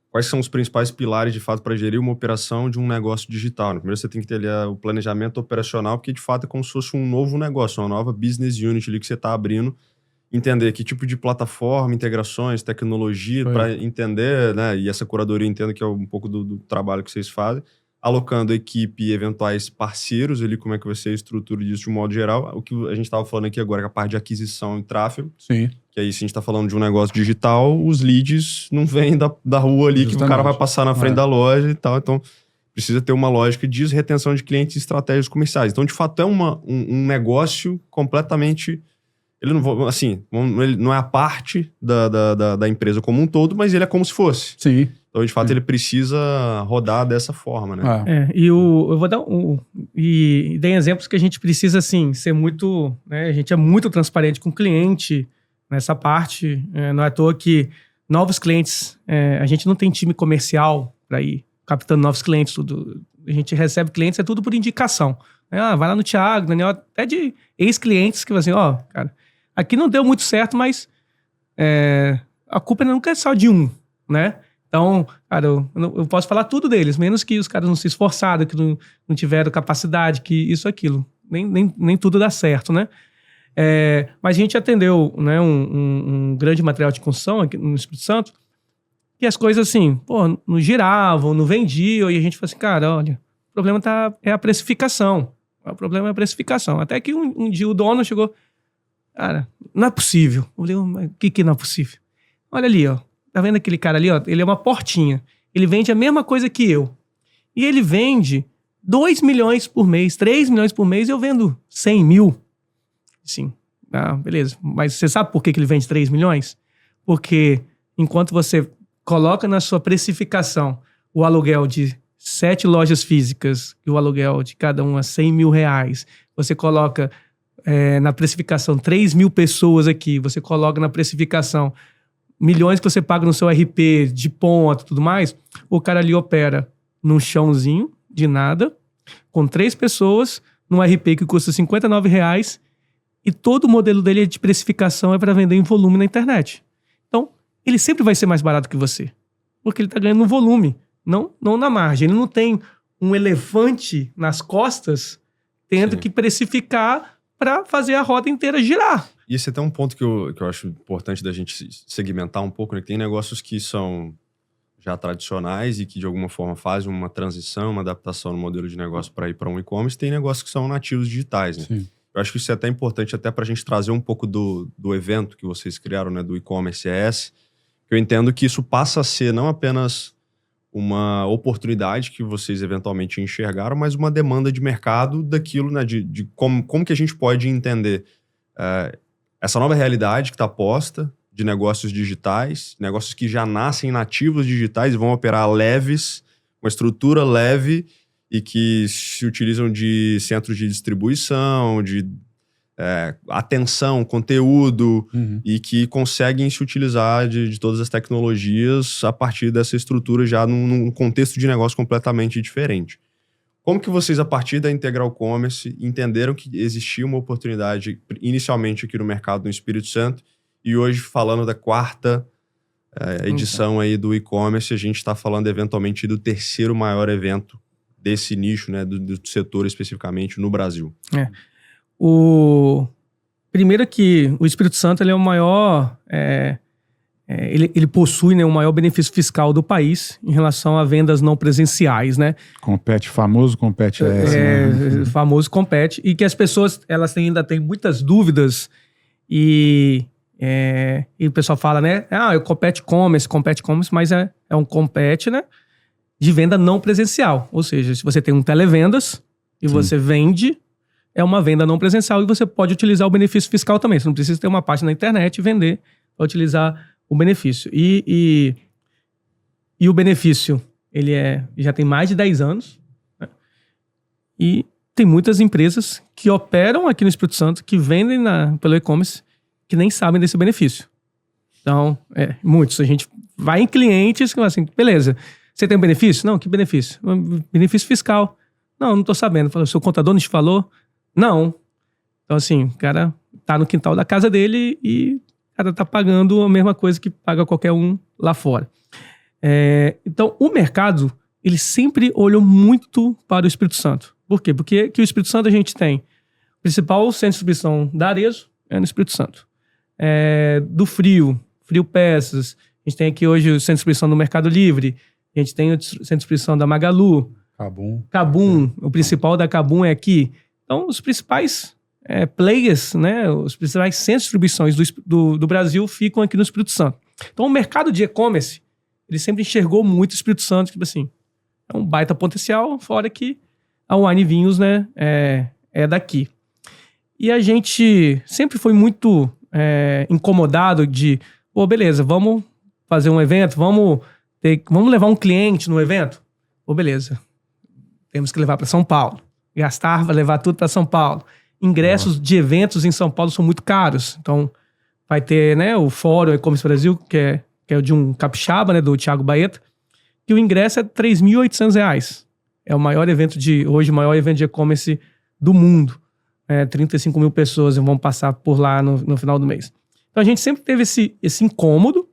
quais são os principais pilares, de fato, para gerir uma operação de um negócio digital? Primeiro, você tem que ter ali o planejamento operacional, porque, de fato, é como se fosse um novo negócio, uma nova business unit ali que você está abrindo. Entender que tipo de plataforma, integrações, tecnologia, para entender, né? E essa curadoria, entendo que é um pouco do trabalho que vocês fazem. Alocando equipe e eventuais parceiros ali, como é que vai ser a estrutura disso de um modo geral. O que a gente estava falando aqui agora, que é a parte de aquisição e tráfego. Sim. Que aí, se a gente está falando de um negócio digital, os leads não vêm da rua ali, que o cara vai passar na frente da loja e tal. Então, precisa ter uma lógica de retenção de clientes e estratégias comerciais. Então, de fato, é um negócio completamente... Ele não, assim, ele não é a parte da empresa como um todo, mas ele é como se fosse. Sim. Então, de fato, ele precisa rodar dessa forma, né? Eu vou dar e dei exemplos que a gente precisa, assim, ser muito... Né, a gente é muito transparente com o cliente nessa parte. Não é à toa que novos clientes... a gente não tem time comercial para ir captando novos clientes. Tudo. A gente recebe clientes, é tudo por indicação. Vai lá no Thiago, Daniel, até de ex-clientes que falam assim, cara, aqui não deu muito certo, mas a culpa nunca é só de um, né? Então, cara, eu posso falar tudo deles, menos que os caras não se esforçaram, que não tiveram capacidade, que isso, aquilo. Nem tudo dá certo, né? Mas a gente atendeu, né, um grande material de construção aqui no Espírito Santo, que as coisas assim, não giravam, não vendiam, e a gente falou assim, cara, olha, o problema é a precificação. O problema é a precificação. Até que um dia o dono chegou, cara, não é possível. Eu falei, mas o que não é possível? Olha ali, ó. Tá vendo aquele cara ali, ó? Ele é uma portinha. ele vende a mesma coisa que eu. E ele vende 2 milhões por mês, 3 milhões por mês, e eu vendo 100 mil. Sim, beleza. Mas você sabe por que ele vende 3 milhões? Porque enquanto você coloca na sua precificação o aluguel de 7 lojas físicas e o aluguel de cada uma R$100 mil, você coloca na precificação 3 mil pessoas aqui, você coloca na precificação milhões que você paga no seu RP de ponto e tudo mais, o cara ali opera num chãozinho de nada, com 3 pessoas, num RP que custa R$59, e todo o modelo dele de precificação é para vender em volume na internet. Então, ele sempre vai ser mais barato que você, porque ele está ganhando no volume, não na margem. Ele não tem um elefante nas costas tendo que precificar para fazer a roda inteira girar. E esse é até um ponto que eu acho importante da gente segmentar um pouco, né? Que tem negócios que são já tradicionais e que de alguma forma fazem uma transição, uma adaptação no modelo de negócio para ir para um e-commerce, tem negócios que são nativos digitais, né? Sim. Eu acho que isso é até importante até para a gente trazer um pouco do evento que vocês criaram, né? Do e-commerce ES. Eu entendo que isso passa a ser não apenas uma oportunidade que vocês eventualmente enxergaram, mas uma demanda de mercado daquilo, né? De como que a gente pode entender essa nova realidade que está posta de negócios digitais, negócios que já nascem nativos digitais e vão operar leves, uma estrutura leve e que se utilizam de centros de distribuição, de atenção, conteúdo, e que conseguem se utilizar de todas as tecnologias a partir dessa estrutura já num contexto de negócio completamente diferente. Como que vocês, a partir da Integral Commerce, entenderam que existia uma oportunidade inicialmente aqui no mercado no Espírito Santo e hoje, falando da 4ª edição aí do e-commerce, a gente está falando eventualmente do 3º maior evento desse nicho, né, do setor especificamente no Brasil? Primeiro que o Espírito Santo ele é o maior... Ele possui, né, o maior benefício fiscal do país em relação a vendas não presenciais, né? Famoso compete né? Famoso compete. E que as pessoas elas ainda têm muitas dúvidas e o pessoal fala, né? Eu compete commerce, mas é um compete, né? De venda não presencial. Ou seja, se você tem um televendas e você vende, é uma venda não presencial e você pode utilizar o benefício fiscal também. Você não precisa ter uma página na internet e vender para utilizar o benefício. E o benefício, ele já tem mais de 10 anos, né? E tem muitas empresas que operam aqui no Espírito Santo, que vendem pelo e-commerce, que nem sabem desse benefício. Então, muitos. A gente vai em clientes que falam assim, beleza, você tem um benefício? Não, que benefício? Benefício fiscal. Não estou sabendo. O seu contador não te falou? Não. Então, assim, o cara tá no quintal da casa dele e o cara tá pagando a mesma coisa que paga qualquer um lá fora. Então, o mercado, ele sempre olhou muito para o Espírito Santo. Por quê? Porque aqui o Espírito Santo a gente tem o principal centro de distribuição da Arezzo, no Espírito Santo. Do Frio Peças, a gente tem aqui hoje o centro de distribuição do Mercado Livre, a gente tem o centro de distribuição da Magalu, Kabum, o principal da Kabum é aqui. Então, os principais players, né, os principais centros de distribuições do Brasil ficam aqui no Espírito Santo. Então, o mercado de e-commerce, ele sempre enxergou muito o Espírito Santo, tipo assim, é um baita potencial, fora que a Wine Vinhos, né, é daqui. E a gente sempre foi muito incomodado de, beleza, vamos fazer um evento, vamos levar um cliente no evento? Beleza, temos que levar para São Paulo. Gastar, vai levar tudo para São Paulo. Ingressos de eventos em São Paulo são muito caros. Então, vai ter, né, o Fórum E-Commerce Brasil, que é o de um capixaba, né, do Thiago Baeta, que o ingresso é R$3.800. É o maior evento hoje, o maior evento de e-commerce do mundo. 35 mil pessoas vão passar por lá no final do mês. Então, a gente sempre teve esse incômodo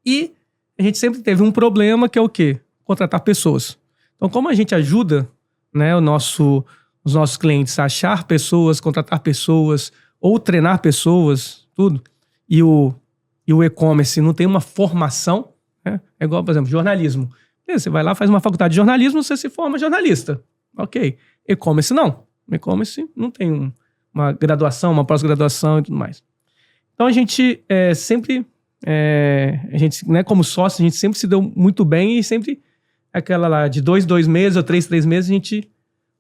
e a gente sempre teve um problema que é o quê? Contratar pessoas. Então, como a gente ajuda, né, os nossos clientes a achar pessoas, contratar pessoas ou treinar pessoas, tudo, e o e-commerce não tem uma formação, né? É igual, por exemplo, jornalismo. Você vai lá, faz uma faculdade de jornalismo, você se forma jornalista. Ok. E-commerce não. E-commerce não tem uma graduação, uma pós-graduação e tudo mais. Então a gente sempre a gente, né, como sócio, a gente sempre se deu muito bem e sempre aquela lá de 2 meses ou 3 meses, a gente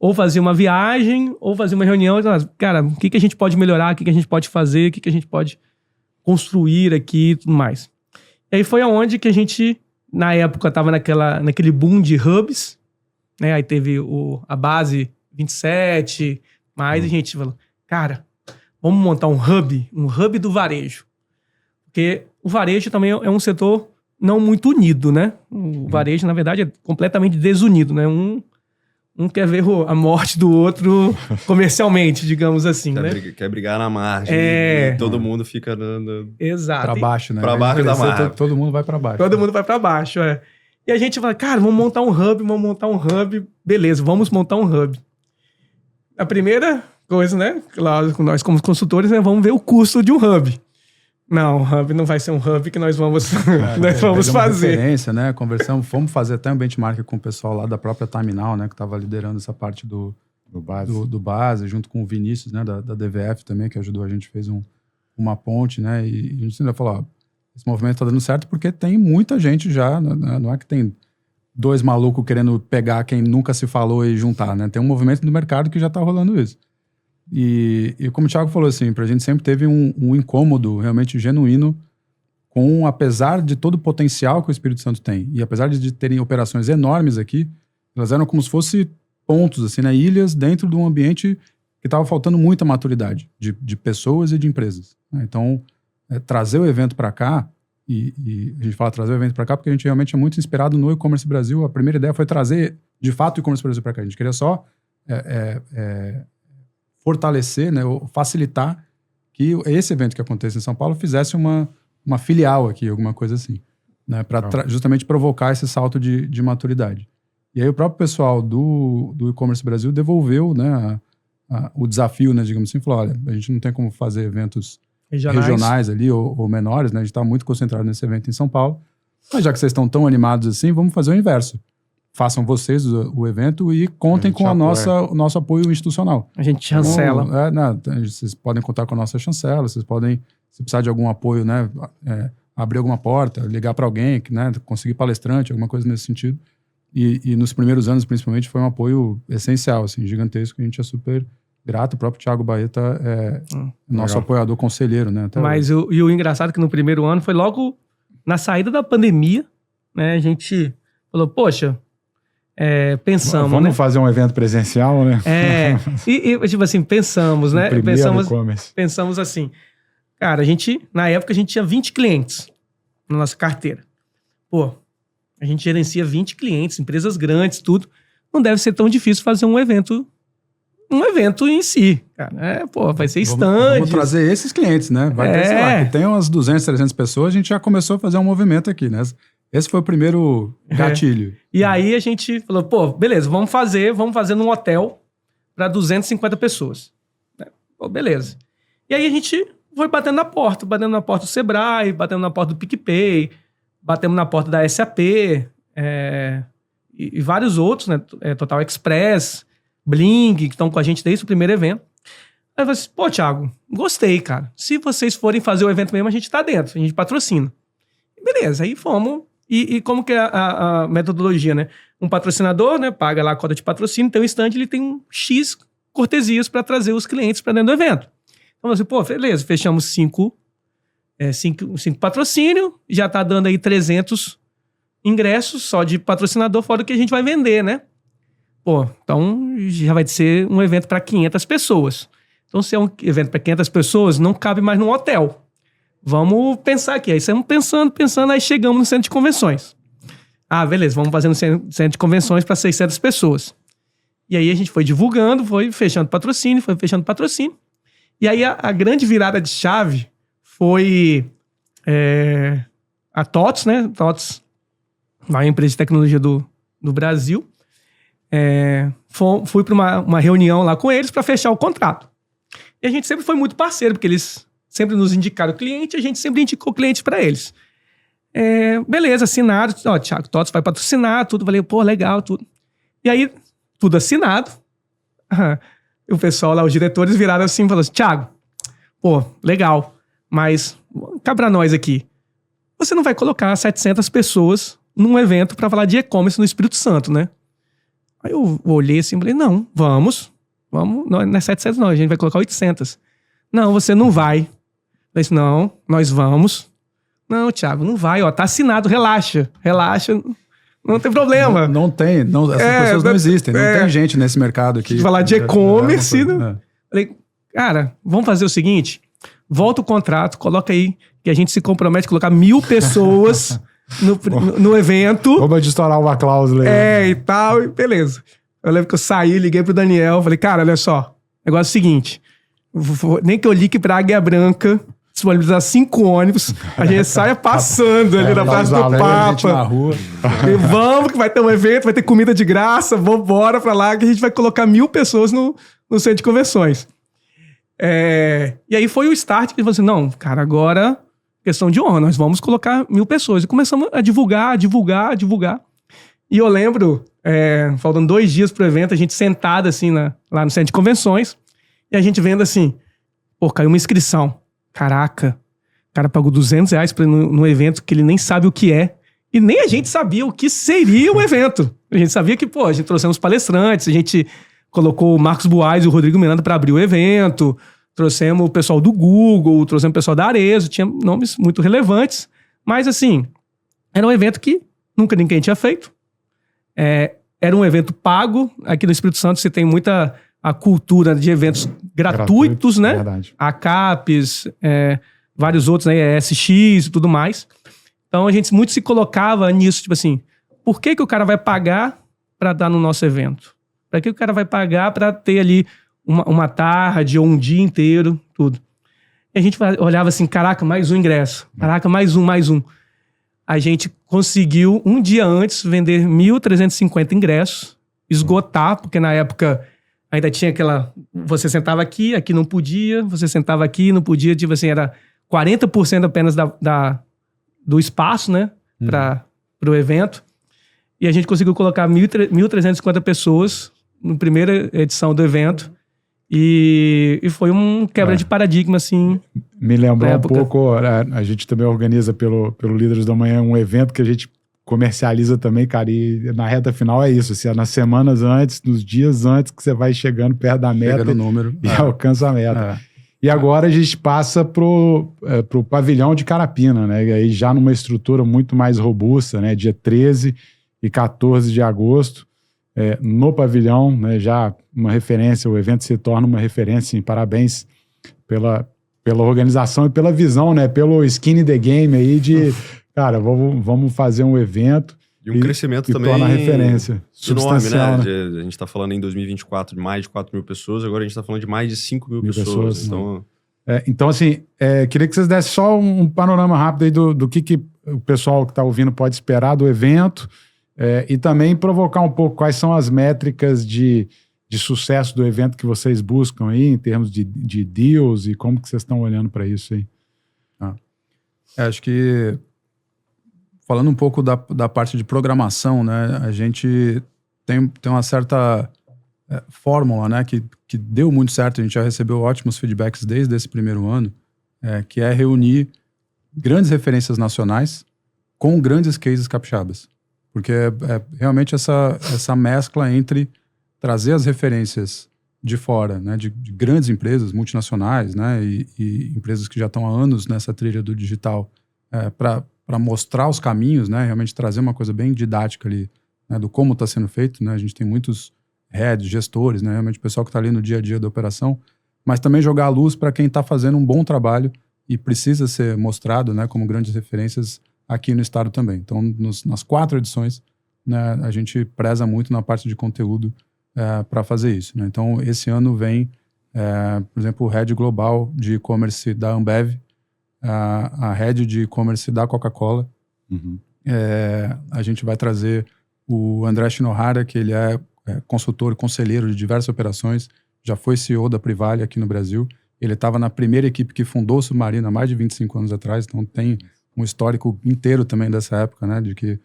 ou fazia uma viagem ou fazia uma reunião. Cara, o que a gente pode melhorar, o que a gente pode fazer, o que a gente pode construir aqui e tudo mais. E aí foi aonde que a gente, na época, estava naquele boom de hubs, né? Aí teve a base 27, mas a gente falou, cara, vamos montar um hub do varejo. Porque o varejo também é um setor não muito unido, né? O varejo, na verdade, é completamente desunido, né? Um quer ver a morte do outro comercialmente, digamos assim, né? Quer brigar na margem. E todo mundo fica Exato. Pra baixo, né? Pra baixo da margem. Todo mundo vai pra baixo. Todo mundo vai pra baixo, E a gente fala, cara, vamos montar um hub. Beleza, vamos montar um hub. A primeira coisa, né? Claro, nós como consultores, né, vamos ver o custo de um hub. Não, o hub não vai ser um hub que nós vamos fazer. Referência, né? Conversamos, fomos fazer até um benchmark com o pessoal lá da própria Terminal, né? Que estava liderando essa parte do base, junto com o Vinícius, né? Da DVF também, que ajudou a gente, fez uma ponte, né? E a gente ainda falou, ó, esse movimento está dando certo porque tem muita gente já, né? Não é que tem 2 malucos querendo pegar quem nunca se falou e juntar, né? Tem um movimento no mercado que já está rolando isso. E como o Thiago falou assim, pra gente sempre teve um incômodo realmente genuíno apesar de todo o potencial que o Espírito Santo tem, e apesar de terem operações enormes aqui, elas eram como se fossem pontos, assim, né, ilhas dentro de um ambiente que estava faltando muita maturidade de pessoas e de empresas. Né? Então, trazer o evento para cá, e a gente fala trazer o evento para cá porque a gente realmente é muito inspirado no e-commerce Brasil. A primeira ideia foi trazer, de fato, o e-commerce Brasil para cá. A gente queria só fortalecer, né, ou facilitar que esse evento que acontece em São Paulo fizesse uma filial aqui, alguma coisa assim, né, para justamente provocar esse salto de maturidade. E aí o próprio pessoal do e-commerce Brasil devolveu, né, o desafio, né, digamos assim, falou, olha, a gente não tem como fazer eventos regionais ali ou menores, né, a gente está muito concentrado nesse evento em São Paulo, mas já que vocês estão tão animados assim, vamos fazer o inverso. Façam vocês o evento e contem com o nosso apoio institucional. A gente chancela. Então, vocês podem contar com a nossa chancela, vocês podem, se precisar de algum apoio, né, abrir alguma porta, ligar para alguém, né, conseguir palestrante, alguma coisa nesse sentido. E nos primeiros anos, principalmente, foi um apoio essencial, assim, gigantesco, a gente é super grato. O próprio Thiago Baeta é nosso apoiador conselheiro, né? Mas o engraçado é que no primeiro ano foi logo na saída da pandemia, né, a gente falou, poxa, pensamos, vamos né? fazer um evento presencial, né? Tipo assim, pensamos, né? Pensamos assim, cara, na época a gente tinha 20 clientes na nossa carteira. Pô, a gente gerencia 20 clientes, empresas grandes, tudo. Não deve ser tão difícil fazer um evento em si, cara. Vai ser stand. Vamos trazer esses clientes, né? Vai ter, sei lá, que tem umas 200, 300 pessoas, a gente já começou a fazer um movimento aqui, né? Esse foi o primeiro gatilho. E aí a gente falou, pô, beleza, vamos fazer num hotel para 250 pessoas. Pô, beleza. E aí a gente foi batendo na porta do Sebrae, batendo na porta do PicPay, batemos na porta da SAP, e vários outros, né? Total Express, Bling, que estão com a gente desde o primeiro evento. Aí eu falei assim, pô, Thiago, gostei, cara. Se vocês forem fazer o evento mesmo, a gente tá dentro, a gente patrocina. Beleza, aí fomos. E como que é a metodologia, né? Um patrocinador, né, paga lá a cota de patrocínio, tem um stand, ele tem um X cortesias para trazer os clientes para dentro do evento. Então, assim, pô, beleza, fechamos 5 patrocínio, já tá dando aí 300 ingressos só de patrocinador, fora do que a gente vai vender, né? Pô, então já vai ser um evento para 500 pessoas. Então, se é um evento para 500 pessoas, não cabe mais num hotel. Vamos pensar aqui. Aí estamos pensando, aí chegamos no centro de convenções. Beleza, vamos fazer no centro de convenções para 600 pessoas. E aí a gente foi divulgando, foi fechando patrocínio. E aí a grande virada de chave foi a TOTS, né? TOTS, uma empresa de tecnologia do Brasil. Fui para uma reunião lá com eles para fechar o contrato. E a gente sempre foi muito parceiro, porque eles sempre nos indicaram o cliente, a gente sempre indicou clientes para eles. Beleza, assinado. Ó, Thiago TOTS vai patrocinar, tudo. Falei, pô, legal, tudo. E aí, tudo assinado. O pessoal lá, os diretores viraram assim e falaram assim, Thiago, pô, legal, mas cá pra nós aqui. você não vai colocar 700 pessoas num evento para falar de e-commerce no Espírito Santo, né? Aí eu olhei assim e falei, não é 700 não, a gente vai colocar 800. Não, você não vai. Eu falei assim, não, nós vamos. Não, Thiago, não vai, ó, tá assinado, relaxa, não tem problema. Não tem, essas pessoas não existem, não tem gente nesse mercado aqui. Falar de e-commerce. Falei, cara, vamos fazer o seguinte, volta o contrato, coloca aí que a gente se compromete a colocar 1.000 pessoas no evento. Vamos estourar uma cláusula aí. E tal, e beleza. Eu lembro que eu saí, liguei pro Daniel, falei, cara, olha só, negócio é o seguinte, nem que eu ligue pra Águia Branca, disponibilizar 5 ônibus, a gente saia passando ali na Praça do Papa. Na rua. E vamos que vai ter um evento, vai ter comida de graça, vambora pra lá que a gente vai colocar 1.000 pessoas no centro de convenções. E aí foi o start que ele falou assim, não, cara, agora, questão de honra, nós vamos colocar 1.000 pessoas. E começamos a divulgar. E eu lembro, faltando 2 dias pro evento, a gente sentado assim lá no centro de convenções, e a gente vendo assim, pô, caiu uma inscrição. Caraca, o cara pagou R$200 pra ir no evento que ele nem sabe o que é. E nem a gente sabia o que seria o evento. A gente sabia que, pô, a gente trouxemos palestrantes, a gente colocou o Marcos Buais e o Rodrigo Miranda para abrir o evento, trouxemos o pessoal do Google, trouxemos o pessoal da Arezzo, tinha nomes muito relevantes. Mas, assim, era um evento que nunca ninguém tinha feito. Era um evento pago. Aqui no Espírito Santo você tem muita a cultura de eventos gratuitos, né? Verdade. A CAPES, vários outros, né? SX e tudo mais. Então a gente muito se colocava nisso, tipo assim, por que o cara vai pagar para dar no nosso evento? Para que o cara vai pagar para ter ali uma tarde ou um dia inteiro, tudo? E a gente olhava assim, caraca, mais um ingresso. Caraca, mais um. A gente conseguiu, um dia antes, vender 1.350 ingressos, esgotar, porque na época ainda tinha aquela... Você sentava aqui não podia, você sentava aqui, não podia, tipo assim, era 40% apenas do espaço, né, para o evento. E a gente conseguiu colocar 1.350 pessoas na primeira edição do evento. E foi um quebra de paradigma, assim. Me lembrou um pouco, a gente também organiza pelo Líderes da Manhã um evento que a gente comercializa também, cara, e na reta final é isso, assim, nas semanas antes, nos dias antes que você vai chegando perto da meta. Chega no número. E alcança a meta. E agora a gente passa pro pavilhão de Carapina, né? E aí já numa estrutura muito mais robusta, né? Dia 13 e 14 de agosto, no pavilhão, né? Já uma referência, o evento se torna uma referência, parabéns pela organização e pela visão, né? Pelo skin in the game aí de, cara, vamos fazer um evento. E um crescimento também torna referência substancial, enorme, né? A gente está falando em 2024 de mais de 4.000 pessoas, agora a gente está falando de mais de 5.000 pessoas. Então, então assim, queria que vocês dessem só um panorama rápido aí do que o pessoal que está ouvindo pode esperar do evento e também provocar um pouco quais são as métricas de sucesso do evento que vocês buscam aí, em termos de deals e como que vocês estão olhando para isso aí. Acho que falando um pouco da parte de programação, né, a gente tem uma certa fórmula, né, que deu muito certo, a gente já recebeu ótimos feedbacks desde esse primeiro ano, que é reunir grandes referências nacionais com grandes cases capixabas. Porque realmente essa mescla entre trazer as referências de fora, né, de grandes empresas multinacionais, né, e empresas que já estão há anos nessa trilha do digital, para mostrar os caminhos, né, realmente trazer uma coisa bem didática ali, né, do como está sendo feito, né, a gente tem muitos heads, gestores, né, realmente o pessoal que está ali no dia a dia da operação, mas também jogar a luz para quem está fazendo um bom trabalho e precisa ser mostrado, né, como grandes referências aqui no estado também. Então, nas 4 edições, né, a gente preza muito na parte de conteúdo para fazer isso, né. Então, esse ano vem, por exemplo, o Head Global de E-Commerce da Ambev, a Head de E-Commerce da Coca-Cola. A gente vai trazer o André Shinohara, que ele é consultor e conselheiro de diversas operações, já foi CEO da Privale aqui no Brasil. Ele estava na primeira equipe que fundou o Submarino há mais de 25 anos atrás, então tem um histórico inteiro também dessa época, né, de que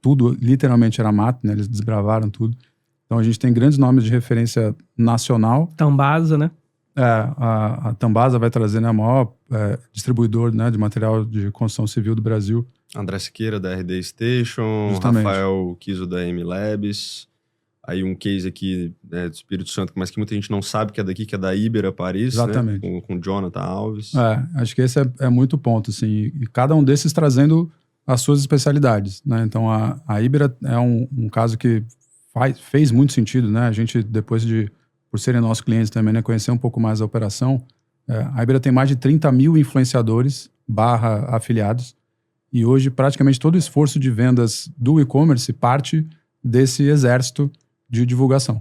tudo literalmente era mato, né, eles desbravaram tudo. Então a gente tem grandes nomes de referência nacional. Tambasa, né? A Tambasa vai trazer, né, a maior distribuidor, né, de material de construção civil do Brasil. André Siqueira, da RD Station, Justamente. Rafael Kiso, da M Labs. Aí um case aqui, né, do Espírito Santo, mas que muita gente não sabe que é daqui, que é da Ibera Paris, Exatamente. né, com Jonathan Alves. Acho que esse é muito ponto, assim, e cada um desses trazendo as suas especialidades, né? Então a Ibera é um caso que fez muito sentido, né? A gente, depois por serem nossos clientes também, né, conhecer um pouco mais a operação, a Ibera tem mais de 30 mil influenciadores / afiliados, e hoje praticamente todo o esforço de vendas do e-commerce parte desse exército de divulgação.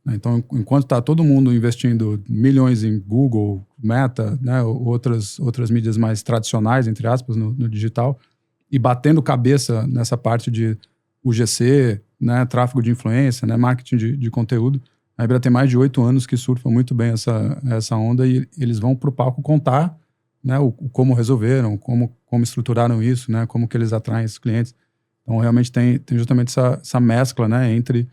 Então, enquanto está todo mundo investindo milhões em Google, Meta, né, outras mídias mais tradicionais, entre aspas, no digital, e batendo cabeça nessa parte de UGC, né, tráfego de influência, né, marketing de conteúdo, a Ibera tem mais de 8 anos que surfa muito bem essa onda, e eles vão para o palco contar, né, como resolveram, como estruturaram isso, né, como que eles atraem esses clientes. Então, realmente tem justamente essa mescla, né, entre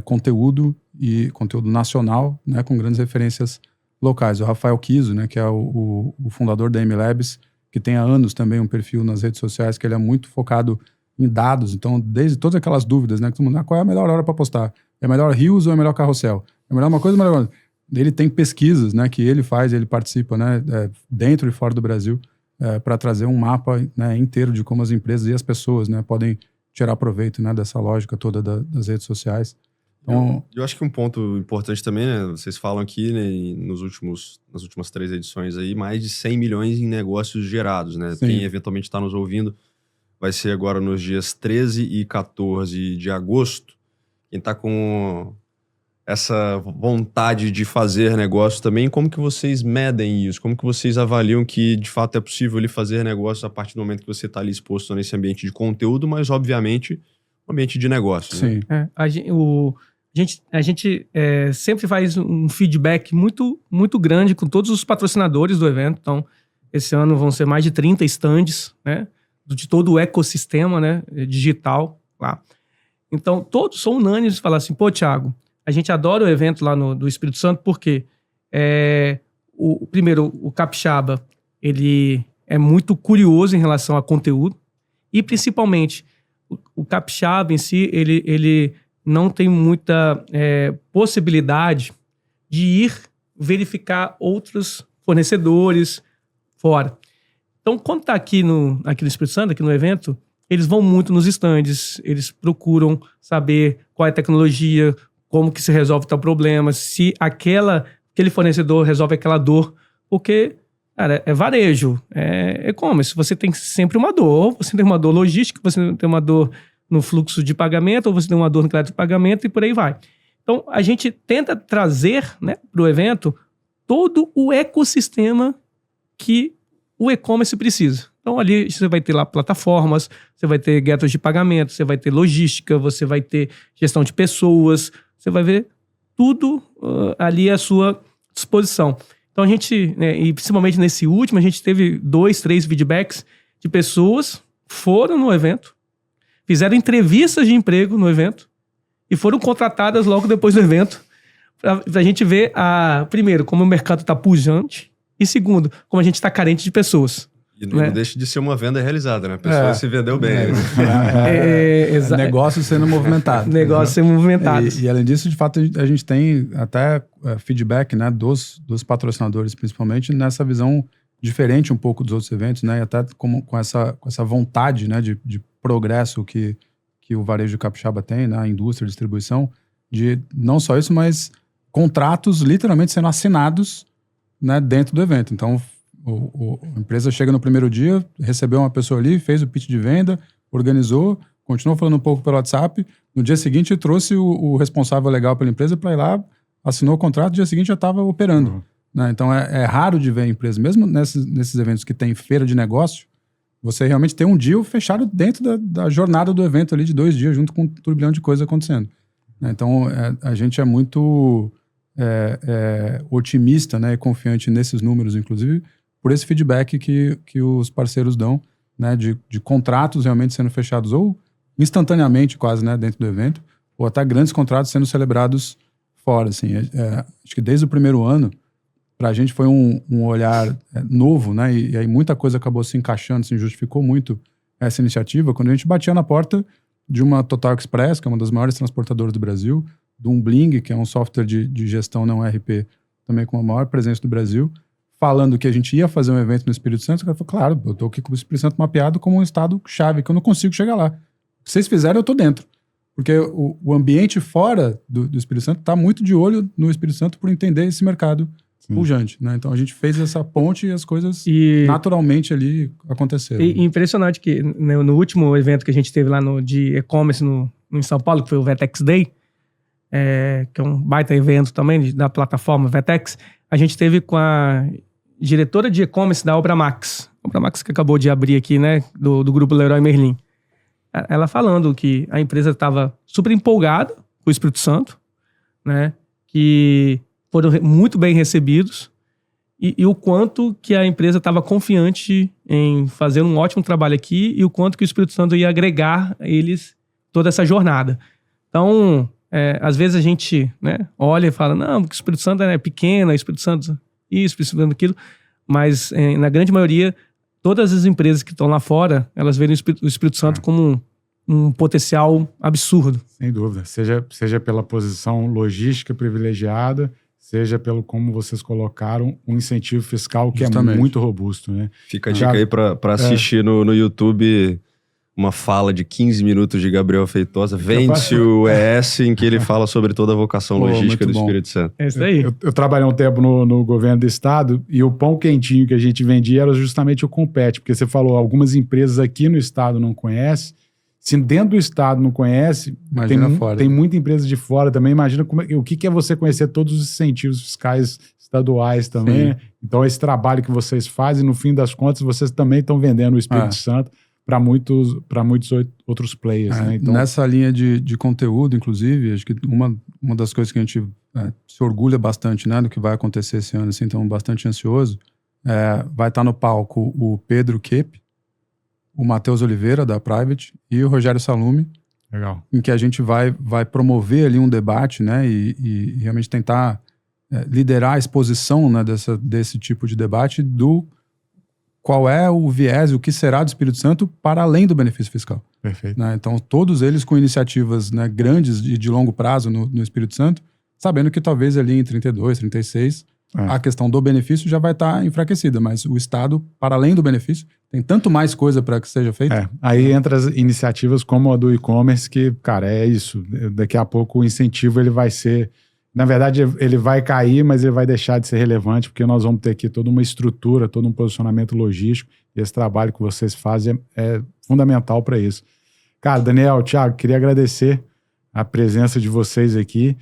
conteúdo e conteúdo nacional, né, com grandes referências locais. O Rafael Kiso, né, que é o fundador da M Labs, que tem há anos também um perfil nas redes sociais, que ele é muito focado em dados. Então, desde todas aquelas dúvidas, né, que todo mundo, qual é a melhor hora para postar? É melhor Reels ou é melhor carrossel? É melhor uma coisa ou melhor outra? Ele tem pesquisas, né, que ele faz, ele participa, né, dentro e fora do Brasil, para trazer um mapa, né, inteiro de como as empresas e as pessoas, né, podem tirar proveito, né, dessa lógica toda das redes sociais. Então, eu acho que um ponto importante também, né, vocês falam aqui, né, nas últimas 3 edições aí, mais de 100 milhões em negócios gerados, né? Sim. Quem eventualmente está nos ouvindo vai ser agora nos dias 13 e 14 de agosto. Quem está com essa vontade de fazer negócio também, como que vocês medem isso? Como que vocês avaliam que, de fato, é possível ali fazer negócio a partir do momento que você está ali exposto nesse ambiente de conteúdo, mas, obviamente, um ambiente de negócio, sim. né? A gente sempre faz um feedback muito, muito grande com todos os patrocinadores do evento. Então, esse ano vão ser mais de 30 stands, né, de todo o ecossistema, né, digital lá. Então, todos são unânimes e falam assim, pô, Thiago, a gente adora o evento lá do Espírito Santo porque, primeiro, o Capixaba, ele é muito curioso em relação a conteúdo e, principalmente, o Capixaba em si, ele não tem muita possibilidade de ir verificar outros fornecedores fora. Então, quando está aqui no Espírito Santo, aqui no evento, eles vão muito nos estandes, eles procuram saber qual é a tecnologia, como que se resolve tal problema, se aquele fornecedor resolve aquela dor, porque, cara, é varejo, é e-commerce, você tem sempre uma dor, você tem uma dor logística, você tem uma dor no fluxo de pagamento, ou você tem uma dor no crédito de pagamento e por aí vai. Então, a gente tenta trazer, né, para o evento todo o ecossistema que o e-commerce precisa. Então, ali você vai ter lá plataformas, você vai ter gateways de pagamento, você vai ter logística, você vai ter gestão de pessoas, você vai ver tudo ali à sua disposição. Então, a gente, né, e principalmente nesse último, a gente teve 2, 3 feedbacks de pessoas que foram no evento, fizeram entrevistas de emprego no evento e foram contratadas logo depois do evento para a gente ver, primeiro, como o mercado está pujante e, segundo, como a gente está carente de pessoas. E não deixa de ser uma venda realizada, né? A pessoa se vendeu bem. Negócio sendo movimentado. Negócio sendo movimentado. E além disso, de fato, a gente tem até feedback, né, dos patrocinadores, principalmente, nessa visão diferente um pouco dos outros eventos, né? E até com essa vontade, né, de progresso que o varejo capixaba tem, né, a indústria, a distribuição, de não só isso, mas contratos literalmente sendo assinados, né, dentro do evento. Então, a empresa chega no primeiro dia, recebeu uma pessoa ali, fez o pitch de venda, organizou, continuou falando um pouco pelo WhatsApp. No dia seguinte, trouxe o responsável legal pela empresa para ir lá, assinou o contrato, no dia seguinte já estava operando. Uhum. Né? Então, é raro de ver a empresa, mesmo nesses eventos que tem feira de negócio, você realmente tem um deal fechado dentro da jornada do evento ali de 2 dias, junto com um turbilhão de coisas acontecendo. Né? Então, a gente é muito otimista, né, e confiante nesses números, inclusive, por esse feedback que os parceiros dão, né, de contratos realmente sendo fechados ou instantaneamente quase, né, dentro do evento, ou até grandes contratos sendo celebrados fora. Assim. Acho que desde o primeiro ano, para a gente foi um olhar novo, né? E aí muita coisa acabou se encaixando, se justificou muito essa iniciativa, quando a gente batia na porta de uma Total Express, que é uma das maiores transportadoras do Brasil, de um Bling, que é um software de gestão não ERP, também com a maior presença do Brasil, falando que a gente ia fazer um evento no Espírito Santo. O cara falou, claro, eu tô aqui com o Espírito Santo mapeado como um estado-chave, que eu não consigo chegar lá. Se vocês fizerem, eu tô dentro. Porque o ambiente fora do Espírito Santo está muito de olho no Espírito Santo por entender esse mercado pujante, né? Então a gente fez essa ponte e as coisas naturalmente ali aconteceram. E impressionante que no último evento que a gente teve lá de e-commerce em São Paulo, que foi o Vetex Day, que é um baita evento também da plataforma Vetex, a gente teve com a diretora de e-commerce da Obramax. Obramax que acabou de abrir aqui, né? Do grupo Leroy Merlin. Ela falando que a empresa estava super empolgada com o Espírito Santo, né? Que foram muito bem recebidos e o quanto que a empresa estava confiante em fazer um ótimo trabalho aqui e o quanto que o Espírito Santo ia agregar a eles toda essa jornada. Então, às vezes a gente, né, olha e fala, não, porque o Espírito Santo é pequeno, o Espírito Santo isso, o Espírito Santo aquilo, mas na grande maioria, todas as empresas que estão lá fora, elas veem o Espírito Santo como um potencial absurdo. Sem dúvida. Seja pela posição logística privilegiada, seja pelo como vocês colocaram um incentivo fiscal que justamente é muito robusto, né? Fica a dica aí para assistir no YouTube uma fala de 15 minutos de Gabriel Feitosa, Vende-se o ES, em que ele fala sobre toda a vocação logística do Espírito Santo. É isso aí. Eu trabalhei um tempo no governo do estado e o pão quentinho que a gente vendia era justamente o Compete, porque você falou, algumas empresas aqui no estado não conhecem. Se dentro do estado não conhece, tem muita empresa de fora também. Imagina o que é você conhecer todos os incentivos fiscais estaduais também. Né? Então, esse trabalho que vocês fazem, no fim das contas, vocês também estão vendendo o Espírito Santo para muitos outros players. Né? Então, nessa linha de conteúdo, inclusive, acho que uma das coisas que a gente se orgulha bastante, né, do que vai acontecer esse ano, assim, então bastante ansioso, vai estar no palco o Pedro Kepp, o Matheus Oliveira, da Private, e o Rogério Salume. Legal. Em que a gente vai promover ali um debate, né, e realmente tentar liderar a exposição, né, desse tipo de debate do qual é o viés, o que será do Espírito Santo para além do benefício fiscal. Perfeito. Né? Então, todos eles com iniciativas, né, grandes e de longo prazo no Espírito Santo, sabendo que talvez ali em 32, 36, a questão do benefício já vai estar enfraquecida, mas o Estado, para além do benefício, tem tanto mais coisa para que seja feito. Aí entra as iniciativas como a do e-commerce, que, cara, é isso. Daqui a pouco o incentivo ele vai ser... Na verdade, ele vai cair, mas ele vai deixar de ser relevante, porque nós vamos ter aqui toda uma estrutura, todo um posicionamento logístico, e esse trabalho que vocês fazem é fundamental para isso. Cara, Daniel, Thiago, queria agradecer a presença de vocês aqui.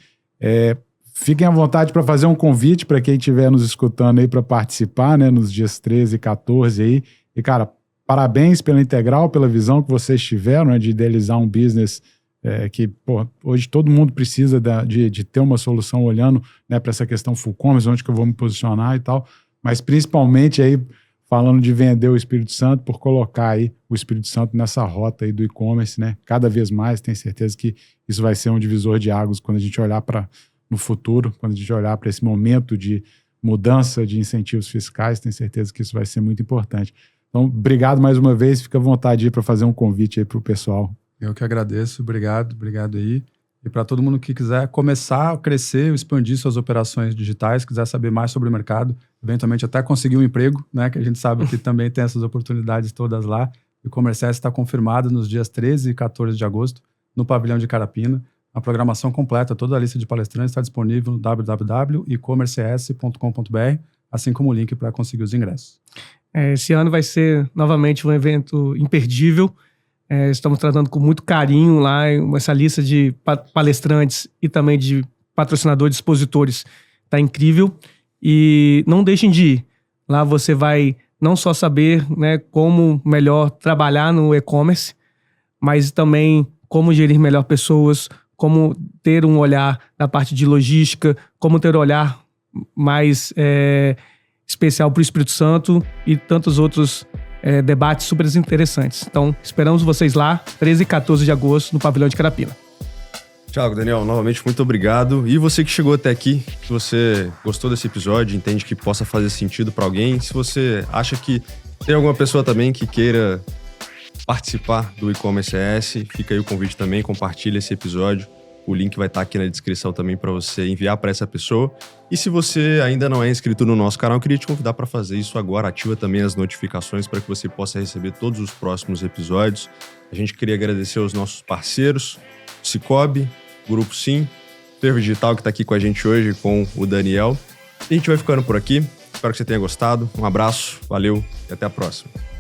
Fiquem à vontade para fazer um convite para quem estiver nos escutando aí para participar, né, nos dias 13 e 14 aí. E, cara, parabéns pela Integral, pela visão que vocês tiveram, né, de idealizar um business que, pô, hoje todo mundo precisa de ter uma solução olhando, né, para essa questão full commerce, onde que eu vou me posicionar e tal, mas principalmente aí falando de vender o Espírito Santo, por colocar aí o Espírito Santo nessa rota aí do e-commerce, né, cada vez mais, tenho certeza que isso vai ser um divisor de águas quando a gente olhar no futuro, quando a gente olhar para esse momento de mudança de incentivos fiscais, tenho certeza que isso vai ser muito importante. Então, obrigado mais uma vez, fica à vontade aí para fazer um convite aí para o pessoal. Eu que agradeço, obrigado aí. E para todo mundo que quiser começar a crescer, expandir suas operações digitais, quiser saber mais sobre o mercado, eventualmente até conseguir um emprego, né, que a gente sabe que também tem essas oportunidades todas lá. O E-Commerce está confirmado nos dias 13 e 14 de agosto, no pavilhão de Carapina. A programação completa, toda a lista de palestrantes está disponível no www.ecommerces.com.br, assim como o link para conseguir os ingressos. Esse ano vai ser novamente um evento imperdível. Estamos tratando com muito carinho lá essa lista de palestrantes e também de patrocinadores, expositores. Está incrível. E não deixem de ir. Lá você vai não só saber, né, como melhor trabalhar no e-commerce, mas também como gerir melhor pessoas, como ter um olhar na parte de logística, como ter um olhar mais especial para o Espírito Santo e tantos outros debates super interessantes. Então, esperamos vocês lá, 13 e 14 de agosto, no Pavilhão de Carapina. Thiago, Daniel, novamente muito obrigado. E você que chegou até aqui, se você gostou desse episódio, entende que possa fazer sentido para alguém, se você acha que tem alguma pessoa também que queira participar do E-Commerce ES, fica aí o convite também, compartilha esse episódio. O link vai estar aqui na descrição também para você enviar para essa pessoa. E se você ainda não é inscrito no nosso canal, eu queria te convidar para fazer isso agora. Ativa também as notificações para que você possa receber todos os próximos episódios. A gente queria agradecer aos nossos parceiros, Cicobi, Grupo Sim, Fervo Digital, que está aqui com a gente hoje, com o Daniel. E a gente vai ficando por aqui. Espero que você tenha gostado. Um abraço, valeu e até a próxima.